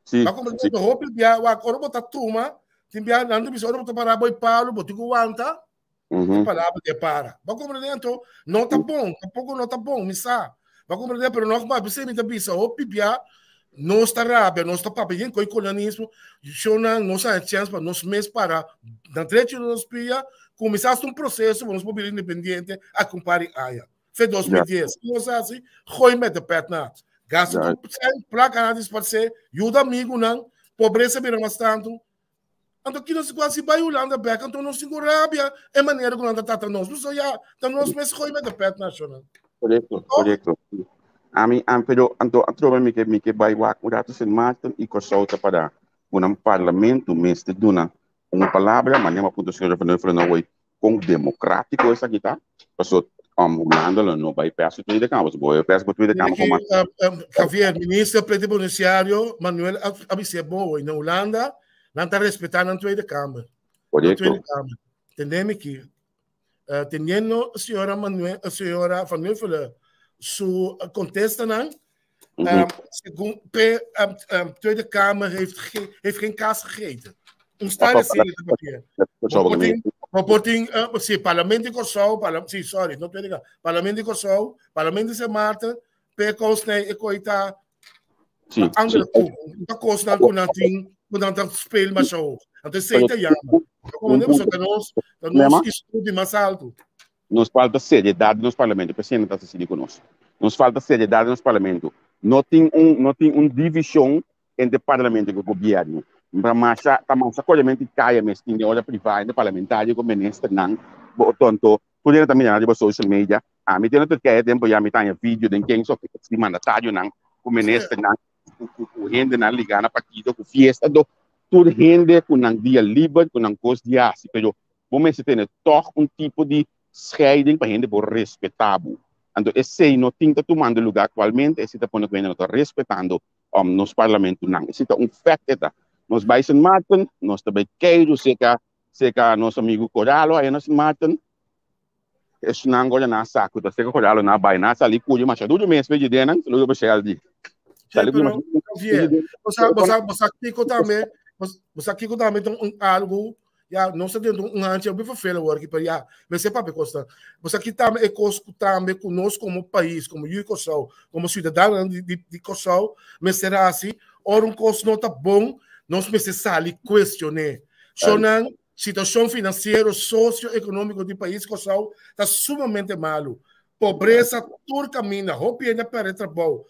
Sim. Para compreender, hopi bia, o agora botar tuma, tem bia não tem bisoro botar para boi Paulo, botar o anta. Palavra de para. Vai compreender, então, não tá bom, tampouco não tá bom, me sabe. Vai compreender, pero não vai, você me tá bisa, o pibia, não está rábia, não está papo, gente, com o colonismo, não sabe chance para nós mesmos para, na trecho de nós pia, começar um processo, vamos para o independente, a comparar aia. Foi 2010, nós assim, foi mete pet na. Gasto placa na disparcer, ajuda amigo, não, pobreza vira mais tanto. Então, aqui nós quase vai Holanda back, então nós temos rábia, é maneira que nós estamos nós, mas já, então nós mesmos foi met de pet nacional. Correto. A mim, pero então trova me que vai wak urato sen Martin e consulta para um parlamento mestre duna uma palavra, mas uma pontuação de falando com democrático essa aqui tá. Passou Holanda não vai peço tudo de campo, vai peço tudo de campo como Javier, ministro plenipotenciário Manuel Abisebo na Holanda. Não está respeitando a Tweede Kamer. Entendemos que, tendo a senhora Van Nuffelen, sua contesta, segundo a Tweede Kamer heeft geen kaas gegeten. Staat er zeker te papier. Sim, Parlamento de Corsol, sorry, não Tweede Kamer. Parlamento de Corsol, Parlamento de Sint Maarten, per Koosnij, ik hoor het andere koos naar Konating. Portanto, espelho mais alto. Então, aceita já. Como nós estudo mais alto. Nos falta seriedade nos parlamentos. O presidente está assistindo conosco. Nos falta seriedade nos parlamentos. Não tem divisão entre parlamento e o governo. Para massa, acolhimento cai a mesquinha, hora privada, parlamentário, como ministro, não. Portanto, poderia também ir para social media. A mim, tem que é tempo, já me tem vídeo de quem só que mandatário, não. Como ministro, não. Com gente na liga na partido com fiesta do tudo gente com um dia livre com um coisa de assim pero vamos ter toch tipo de scheiding para gente por respeitável então esse não tem que tomando lugar atualmente esse tá pondo que não está respeitando nos parlamento não esse tá fato tá nos vai Sint Maarten nós também quero seca nosso amigo Coralo aí nós Maarten esse não agora na saco tá seca Coralo na vai na ali cujo mas tudo mês veio de não logo para chegar ali você aqui também tem algo não sei dentro antes eu vou fazer work para já mas se para costa você aqui também é também conosco como país como Ucosal como cidadão de Cosal mas será assim ora costo não tá bom nós precisamos questionar. A situação financeira, socioeconômica do país está sumamente malo. Pobreza, tudo caminha, roupa ainda para trabalho.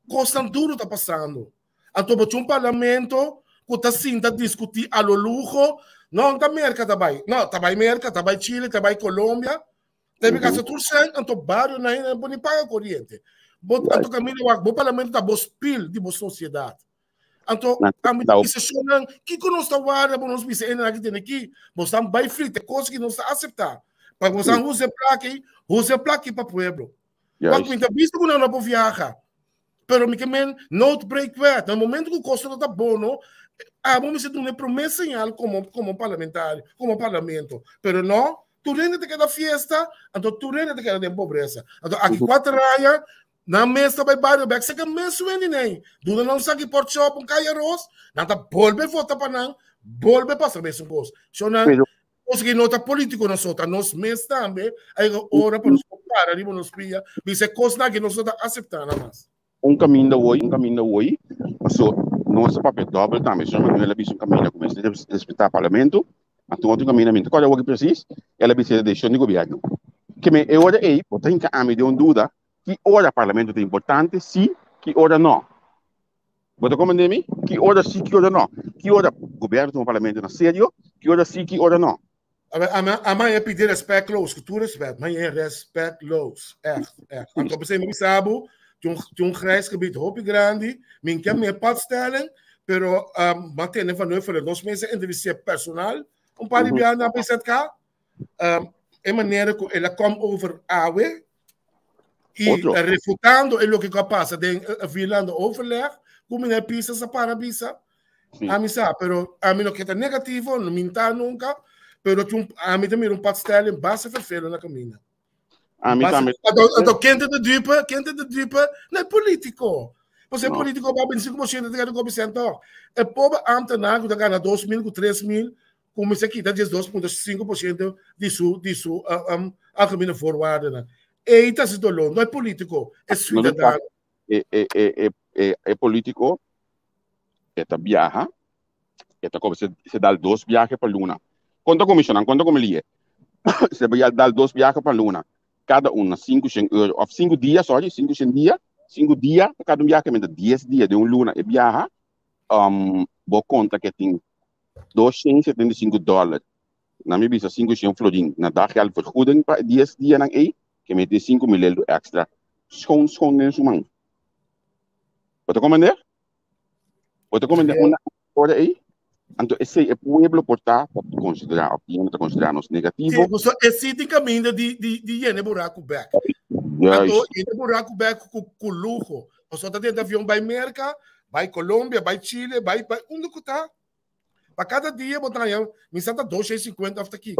Coisa duro está passando. Então, um parlamento que está sendo discutir a luxo, não está América também. Não, está América, está Chile, está Colômbia. Tem que ser tudo sem, então, vários não paga corrente. Então, caminho, o parlamento está bospil de boa sociedade. Então, a minha decisão é que nós estamos agora, nós precisamos aqui, nós estamos bem fritos, coisas que não está aceitar. Para nós usar placa para o povo. Quando muita vista que não pode viajar. Pero me quemen não break that. No momento que o custo está bom, vamos fazer uma promessa como parlamentário, como parlamento. Pero não, tu rende te queda festa, então tu rende te queda de pobreza. Então aqui 4 raias, na mesa vai bairro, back se que mês vende nem. Tu não sabe por shop cai arroz, não tá volve volta para não, volve passar mesmo coisa. Só não conseguir nota político nós outros, nós mês também, aí hora para nos comparar, ali nos pia, dizer coisa que nós outros aceitando mais. Caminho da hoje, mas nosso papel doble também, só não é um caminho como esse, respeitar o parlamento, então outro caminho, qual é o que precisa, ela precisa deixar de governo. Que me é hora aí, tem que me deu dúvida, que hora o parlamento é importante, sim, que hora não. Você compreende me? Que hora sim, que hora não. Que hora o governo tem um parlamento na sério, que hora sim, que hora não. A mãe é pedir respeito, que tu respeito, mãe é respeito, então você me sabe, um gebied hoop grande, men kan meer pad stellen, pero Martijn van Neuvelen, nós mensen entrevistar personal, paar die jaar na PZK, em maneira que ela come over AWE, e refutando o que passa, vilando overleg, como é pisa essa parabisa, a mim sabe, pero a mim não quer negativo, não minta nunca, pero a mim também pad stellen, base vervelho na caminha. Então, quem te dupe, não é político. Você é político, vai 25% de cada governo. É pobre ambtenaar, que ganha 2.000, 3.000, como isso aqui, dá 2,5% de sua algemene voorwaarden. Eita, se dolou, não é político, é cidadão. É político, é viaja, é como se dá 2 viagens para a Luna. Quanto comissionan, quanto como ele é? Se vai dar 2 viagens para a Luna. Cada uma 500 euros, ou 5 dias, sorry, 500 dias, cada viagem é 10 dias de luna e viaja, vou conta que tem $275. Na minha vista, 500 florin, na dagliga vergoeding para 10 dias na que me tem 5 mil euros extra. Schoon nesse man. Você compreende? Uma hora aí? Então, esse é o pueblo portar para considerar nos negativos. Sim, esse tem caminho de ir buraco back. Então, ir buraco back com luxo. Você está dentro de avião, vai América, vai Colômbia, vai Chile, vai onde que está? Para cada dia, botar aí, me senta $250 até aqui.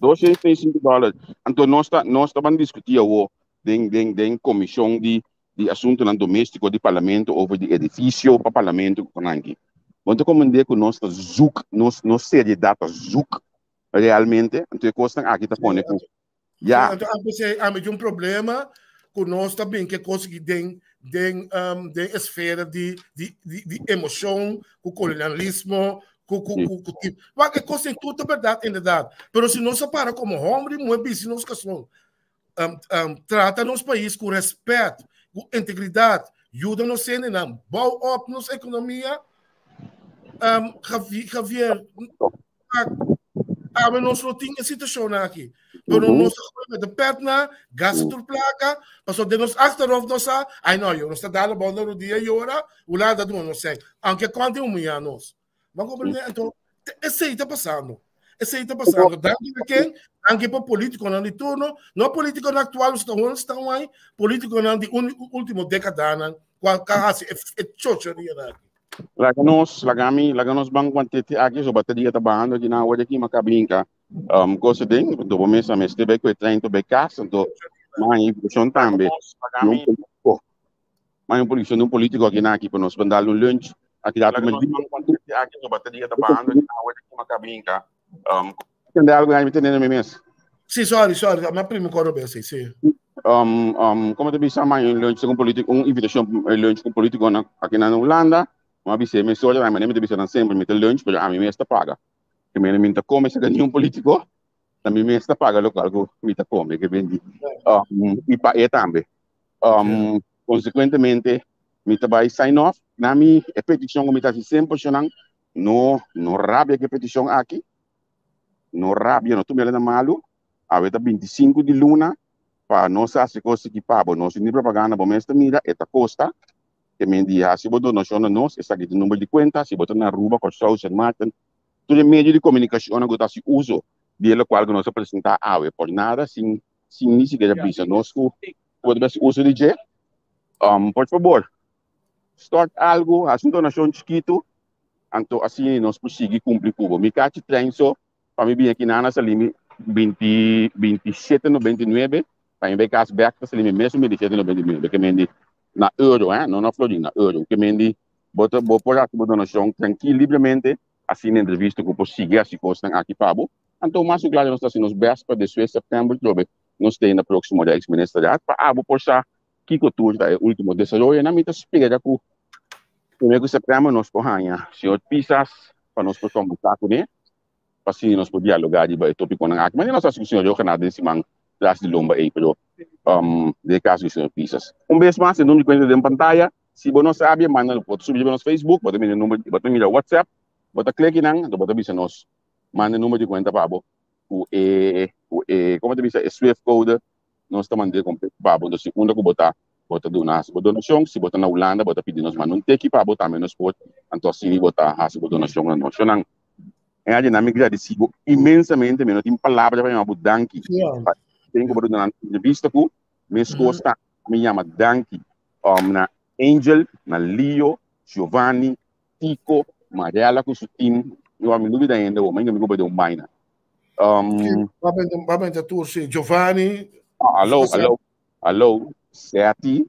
$265. Então, nós estamos discutindo em comissão de assunto doméstico do parlamento over de edifício para o parlamento aqui. Quando comandei que nós nós seriedade realmente, então coisa aqui está pondo com já. Então há um problema que nós também que conseguir de esfera de emoção, com colonialismo, que coisa em tudo verdade, mas se nós para como homem, não é business que são trata nos países com respeito, com integridade, ajuda nos a bouw op nossa economia. Javier, nós não tínhamos situação aqui. Pero nós met de perna, gasten door placa, passou de nos achterhoofd nos ai não, eu não está dando bom no dia e hora, o lado do não sei. Anche quanto anos. Mas compreender, então, esse aí está passando. Anche para político no de turno, não político atual estão aí, político no de último década, qual caso é chocheria aqui. Laganos bang quantity aqui so bateria trabalhando de na hora aqui macabinca coisa ding do começo mas teve que treino bem casa do mais produção também mais produção político aqui na aqui para nós mandar um lunch aqui dá também quantity aqui so bateria trabalhando de na hora aqui macabinca entende algo aí me entendendo mesmo? Sim, sorry, mas primo coro bem sim. Como te disse, mais um lunch com político, invitação lunch com político aqui na Holanda. Mas você me soja, mas nem me deve sempre me lunch, mas a mim me está paga. Que me nem me come se ganha político, também me está paga local que me está come, que vendi. E para e também. Consequentemente, me vai sign off, na minha petição que me está sempre posicionando, no rabia que petição aqui, no rabia, no tu me lembra malu, a 25 de luna, para nós fazer coisa que pabo, nós nem propaganda, bom, esta mira, esta costa, que me diz, se você não chama nós, essa aqui é o número de conta, se você na rua, com social, marketing, todo o meio de comunicação que está se usa, de qual que nós apresentamos, por nada, sem nem sequer precisa, nós podemos usar de jeito. Por favor, start algo, assunto nação chiquito, então assim nós conseguimos cumprir cubo. Me cache treino só, para mim bem aqui na nossa limite 27 no 29, para mim caso back para limite mesmo 27 no 29, que me na euro, não na Florida, na euro, que me diz, bota por aqui donação tranquilo, livremente, assim na entrevista que consigo, assim costa aqui para bo. Então mais claro nós estamos nos véspera de setembro, nós temos na próxima da ex-ministra para abo por sa que cultura é o último desenvolvimento na mita espera que primeiro setembro nós corranha senhor Pisas para nós conversar com ele para assim nós poder dialogar de baixo tópico na aqui mas nós acho que o senhor eu canal desse man das de lomba aí pero de caso do senhor Pisas vez mais em nome de conta de pantalla se você não sabe manda pode subir no Facebook bota meu número bota meu WhatsApp bota clique nang bota bisa nós manda número de conta para como te bisa Swift code nós estamos mandando completo para a segunda que botar donação, se botar na Holanda, botar pedir nós mandam ter que para botar menos pode, então assim botar a donação na nossa não. É a dinâmica de agradecido imensamente, menos tem palavra para me danke. Tem que botar na entrevista com, me escuta, me chama danke, na Angel, na Leo, Giovanni, Tico, Mariela com seu time, eu amo dúvida ainda, o menino me gosta de baina. Vamos tu Giovanni. Alô, Seti.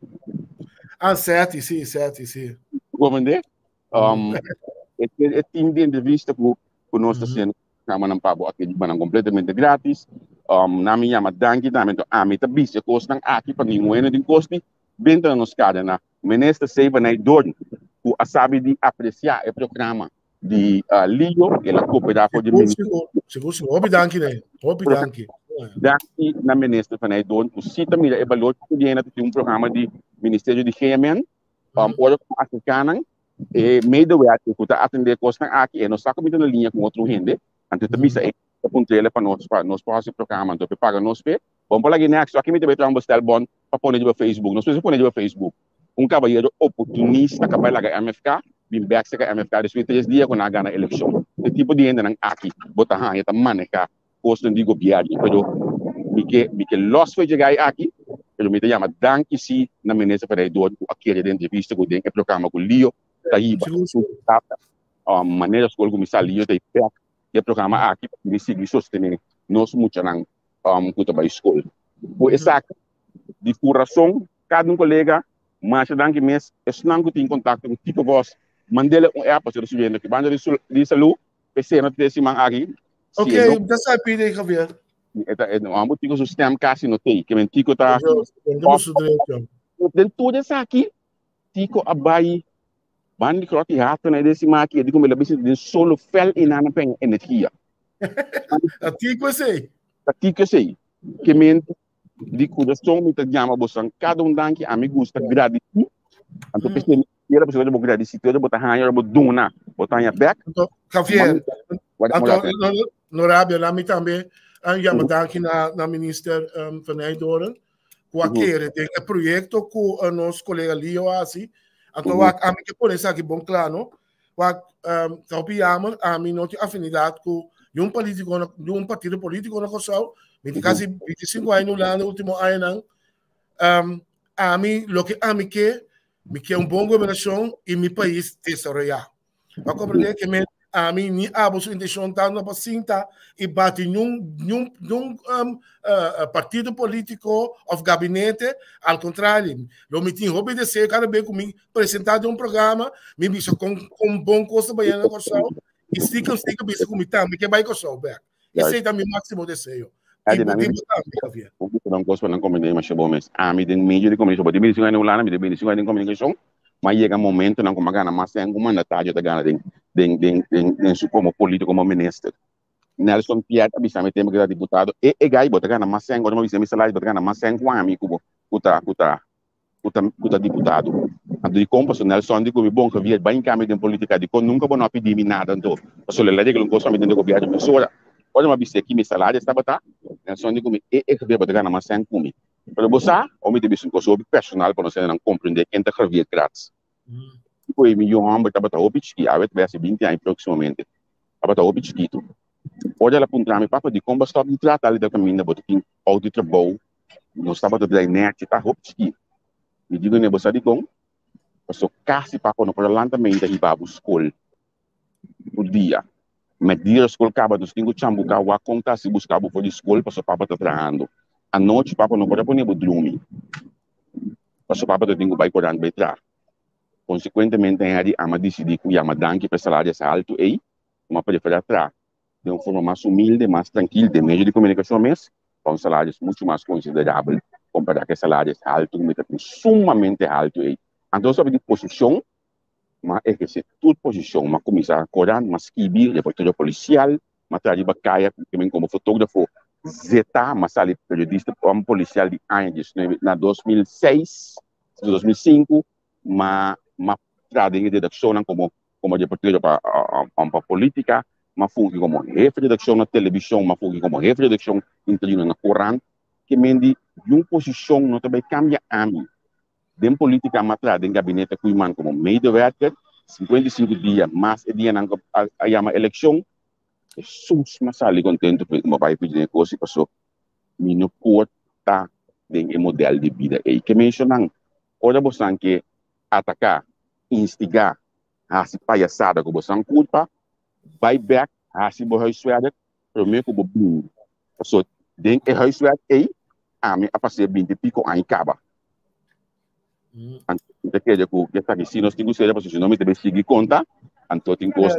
Seti, sim. Como é? É time de entrevista com nós sendo na pabo aqui de banana completamente grátis. Na minha chama danke também a mim também se custa aqui para ninguém de custo bem nos cada na ministra saiba na dor o sabe de apreciar o programa de Lio e a cooperação de seguro danke né danke daqui na ministra para aí dono o sítio mira é valor que tem programa de Ministério de GMN ora africana e meio do ano que está atender costa aqui e nós está comigo na linha com outro rende antes também sai a ponteira para nós fazer programa então paga nós pé vamos para lá next aqui me deve ter bastel bond para pôr no Facebook nós precisamos pôr no Facebook cabalheiro oportunista que vai lá a MFK bem back se a MFK depois 3 dias quando ganha a eleição esse tipo de rende aqui botar aí tá maneca costo de governo, pero que los foi chegar aqui, pero me chama danke si na ministra para do aquele entrevista com o programa com Lio, daí maneira escola como Lio daí e programa aqui para me seguir sostener nós muito não com a escola. Por essa de coração cada colega mas danke mes não tem contato com tipo voz mandele app para receber que banda de saúde PC não tem esse man aqui. Okay, that's a pide Javier. Amo tico sistema casi no tem, que mentico tá. Den tudo isso aqui, tico abai, bandi croti rato na desse maqui, digo me labisi de solo fel inana pen energia. Tico sei. Tico sei. Que mente di coração me tá chama bosan cada danke amigos tá gratidão. Anto pensei era pessoa de gratidão, botar hanya boduna, botar hanya back. Javier. No Rabia, lá me também chama danke na ministra van Nijdoren. Qualquer tem projeto com o nosso colega Leo assim. Então a mim que por isso aqui bom claro, a mim não tem afinidade com um partido político na Kosovo. Me quase 25 anos lá no último ano a mim lo que a mim que me quer bom governação e meu país desarrollar. Para compreender que a mim nem a sua intenção tá na paciência e bate num partido político ou gabinete, ao contrário, eu me tinha obedecer cada vez comigo apresentar um programa, me bicho com bom custo baiano com sol e fica bicho comigo também que vai com sol back. Esse é também máximo desejo. Não gosto não comunicar mas bom mas a mim tem meio de comunicação, pode me dizer no lá, me tem de comunicação, mas chega momento não como gana mas tem um mandatário da gana de como político como ministro Nelson Piat bisa me tem que deputado e gai bota gana mas tem agora bisa me salário bota gana mas tem com amigo kuta deputado ando di compa so Nelson di come bom que via bem caminho de política di con nunca bono pedir me nada então só le lede que não gosta me de ko viagem pessoa olha uma bisa aqui me salário está bata Nelson di come e que via bota gana mas tem com me para você o me deve ser sobre personal para você não compreender quem tá via grátis foi milhão homem bota opichi a vet vai ser 20 anos proximamente bota opichi tu olha lá para me papa de como stop de tratar ali da caminho bota tem audit bom não estava do net tá opichi me digo ne bosa di com passo casi papa no parlamento e babu school por dia medir a school acaba dos tingo chambu ka wa conta se buscar bu for school passo papa tá trabalhando a noite papa não pode poner bu dormir passo papa tá tingo vai correndo vai tra consequentemente aí ama decidir que ama danke para salário alto e uma prefere tra de uma forma mais humilde mais tranquila de meio de comunicação mesmo com salários muito mais considerável comparado com salários altos que sumamente alto e então sobre de posição mas é que se tudo posição mas começar a correr mas escrever reportagem policial mas trabalhar caia como fotógrafo zeta mas ali periodista como policial de anos na 2006 2005 mas trabalhei em redação como reportagem para política mas fui como jefe de redação na televisão mas fui como jefe de redação interior na Coran que mendi uma posição não também cambia a mim de política matra de gabinete cuiman como medewerker 55 dias mas e dia na a eleição sus masali contento como vai pedir coisa passou mino corta de modelo de vida e que mencionam ora bosan que atacar instigar a se palhaçada que bosan culpa vai back a se borrar suada primeiro que bobinho passou den e raiz suada e a me a passar 20 pico a acaba Então, que já está aqui, se nós temos que ser para não me deve seguir conta, então tem coisa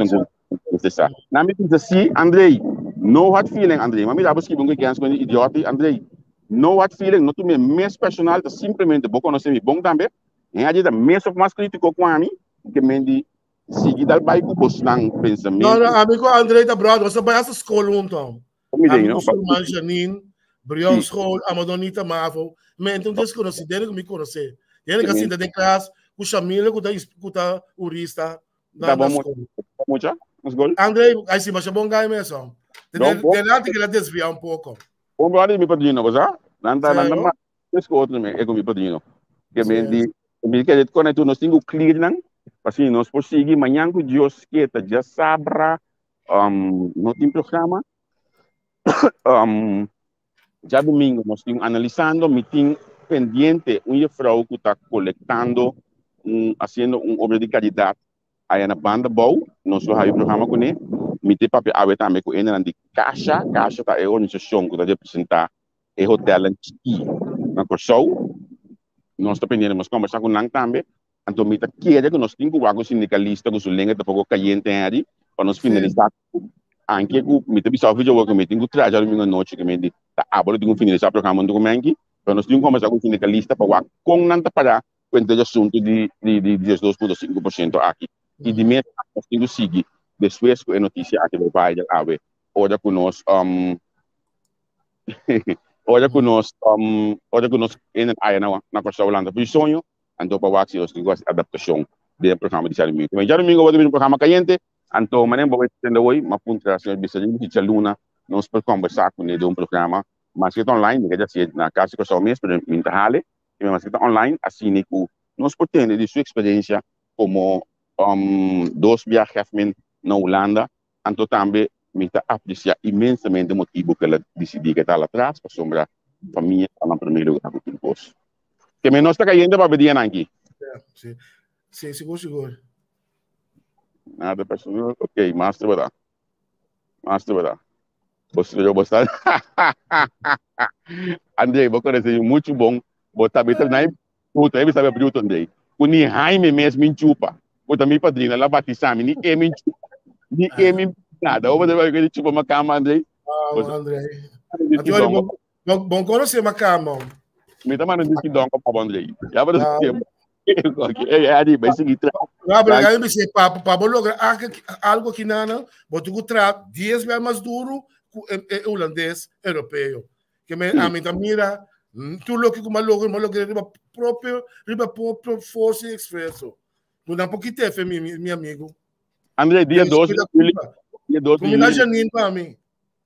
com processar. Na me diz assim, Andrei, no hard feeling, Andrei, mas me dá buscar um que é um idiota, Andrei, no hard feeling, não tu me mais personal, simplesmente bom conhecer me bom também, e a gente mais mais crítico com a mim, que me diz seguir dal bairro com postang pensamento. Não, amigo Andrei da brother, você vai à escola então. Amigo Sulman Janine, Brion School, Amadonita Mavo, mas então desconhecido, ele me conhecer. Ele que assim da classe, o Chamila, o da urista da escola. Andrei, aí sim, mas é bom ganho mesmo. Delante que ele desvia um pouco. Bom, brother, me padrinho, você? Nanda mais outro me é com me padrinho. Que me quer dizer que nós temos clear não, assim nós por seguir manhã com Deus que tá já sabra, não tem programa. Já domingo nós temos analisando meeting pendiente uma frau que está coletando, fazendo obra de caridade aí na banda boa, nós vamos o programa com ele, me tem papel a ver também com ele de caixa tá é organização que está representar é hotel aqui na Corsou, nós está pendendo mas conversar com ele também, então me tá querendo que nós temos algo sindicalista que os lenga tá pouco caliente aí para nós finalizar anche que me tem bisau vídeo que me tem que trazer domingo à noite que me diz tá agora tem que finalizar o programa do domingo para nós temos que começar com sindicalista para com nanta para quanto de assunto de 12,5% aqui e de mês nós temos que seguir depois com a notícia aqui do pai da ave ora com nós ora com nós aí na Costa Holanda por sonho então para o nós temos adaptação do programa de domingo mas já domingo vai ter um programa caliente então manem vou entender hoje uma pontuação de de Luna nós para conversar com ele de um programa mas que está online, que já se na casa que só mesmo para mental, e mas que está online, assim que nós podemos de sua experiência como dois viajes na Holanda, então também me está apreciar imensamente o motivo que ela decidiu que está lá atrás para sombra família para primeiro lugar com o curso. Que me nós está caindo para pedir aqui. Sim, seguro. Nada pessoal, ok, master verdade. Eu gostar. Andrei, vou conhecer muito bom. Botar bem na puta, ele sabe abrir o Andrei. O ni Jaime mesmo em chupa. Botar minha padrinha lá batizar, ni é me nada. Eu vou dar aquele chupa uma cama, Andrei. Andrei. Bom conhecer uma cama. Me tá mandando que dom para Andrei. Já vou dizer. Adi, vai seguir. Vai me dizer, para lograr algo que não, boto o trap 10 vezes mais duro que o holandês europeu. Que a mim mira, tu lo que como logo riba próprio força e expresso. Tu não pouquinho tempo, meu amigo. André, dia 12 Combina Janine para mim.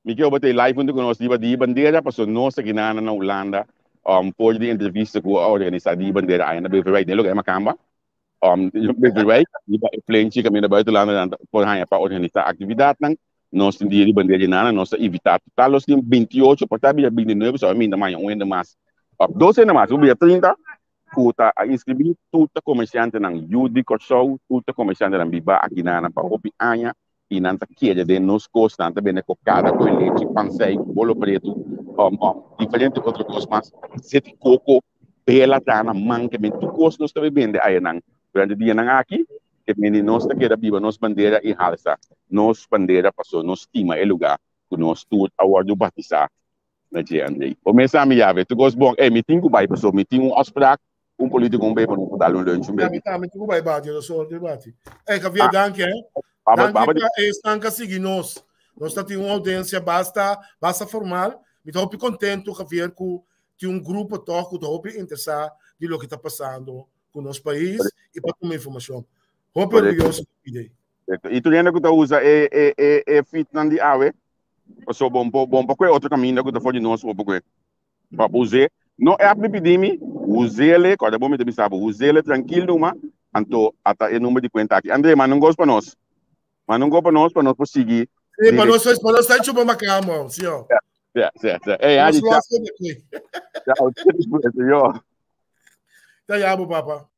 Miguel botei live onde nós de bandeira passou nossa aqui na Holanda por de entrevista com a organização de bandeira ainda bem vai nele é camba bem vai e plane chica me na buitenlanden por hanya para organizar atividade nós tem de bandeira na nossa evitar total nós tem 28 para bem 29 só ainda mais ainda mais 12 ainda mais o 30 kuta a inscrever tudo comerciante nang Judy Corso tudo comerciante nang biba aqui na para opi anya e não quer de nos costas também é cocada com leite pansei bolo preto diferente outras coisas mas sete coco bela tana manca bem tu cos nós também vende aí não durante dia não aqui que menino nós tá quer biba nós bandeira e halsa nós bandeira passou nós estima é lugar que nós tudo award batizar na dia Andrei o mensagem me ave tu gosta bom meeting com vai passou meeting afspraak político um bem para não dar lunch meeting com vai bate eu sou debate que havia danke Estanca seguir nós temos uma audiência basta formal, me estou contente de ver que tem um grupo que estou interessado de lo que está passando com o nosso país e para tomar informação. Muito orgulhoso da ideia. E tu lembra que tu usa fit na de ave? Passou bom para outro caminho que tu foi de nós para usar. Não é a pedir-me, use-le, quando bom me deve saber, use-le tranquilo, mas então até o número de conta aqui. André, mas não gosta para nós. Mas não gosta para nós prosseguir. Sim, para nós está de uma cama, senhor. Certo. Aí, tchau. Tchau, papa.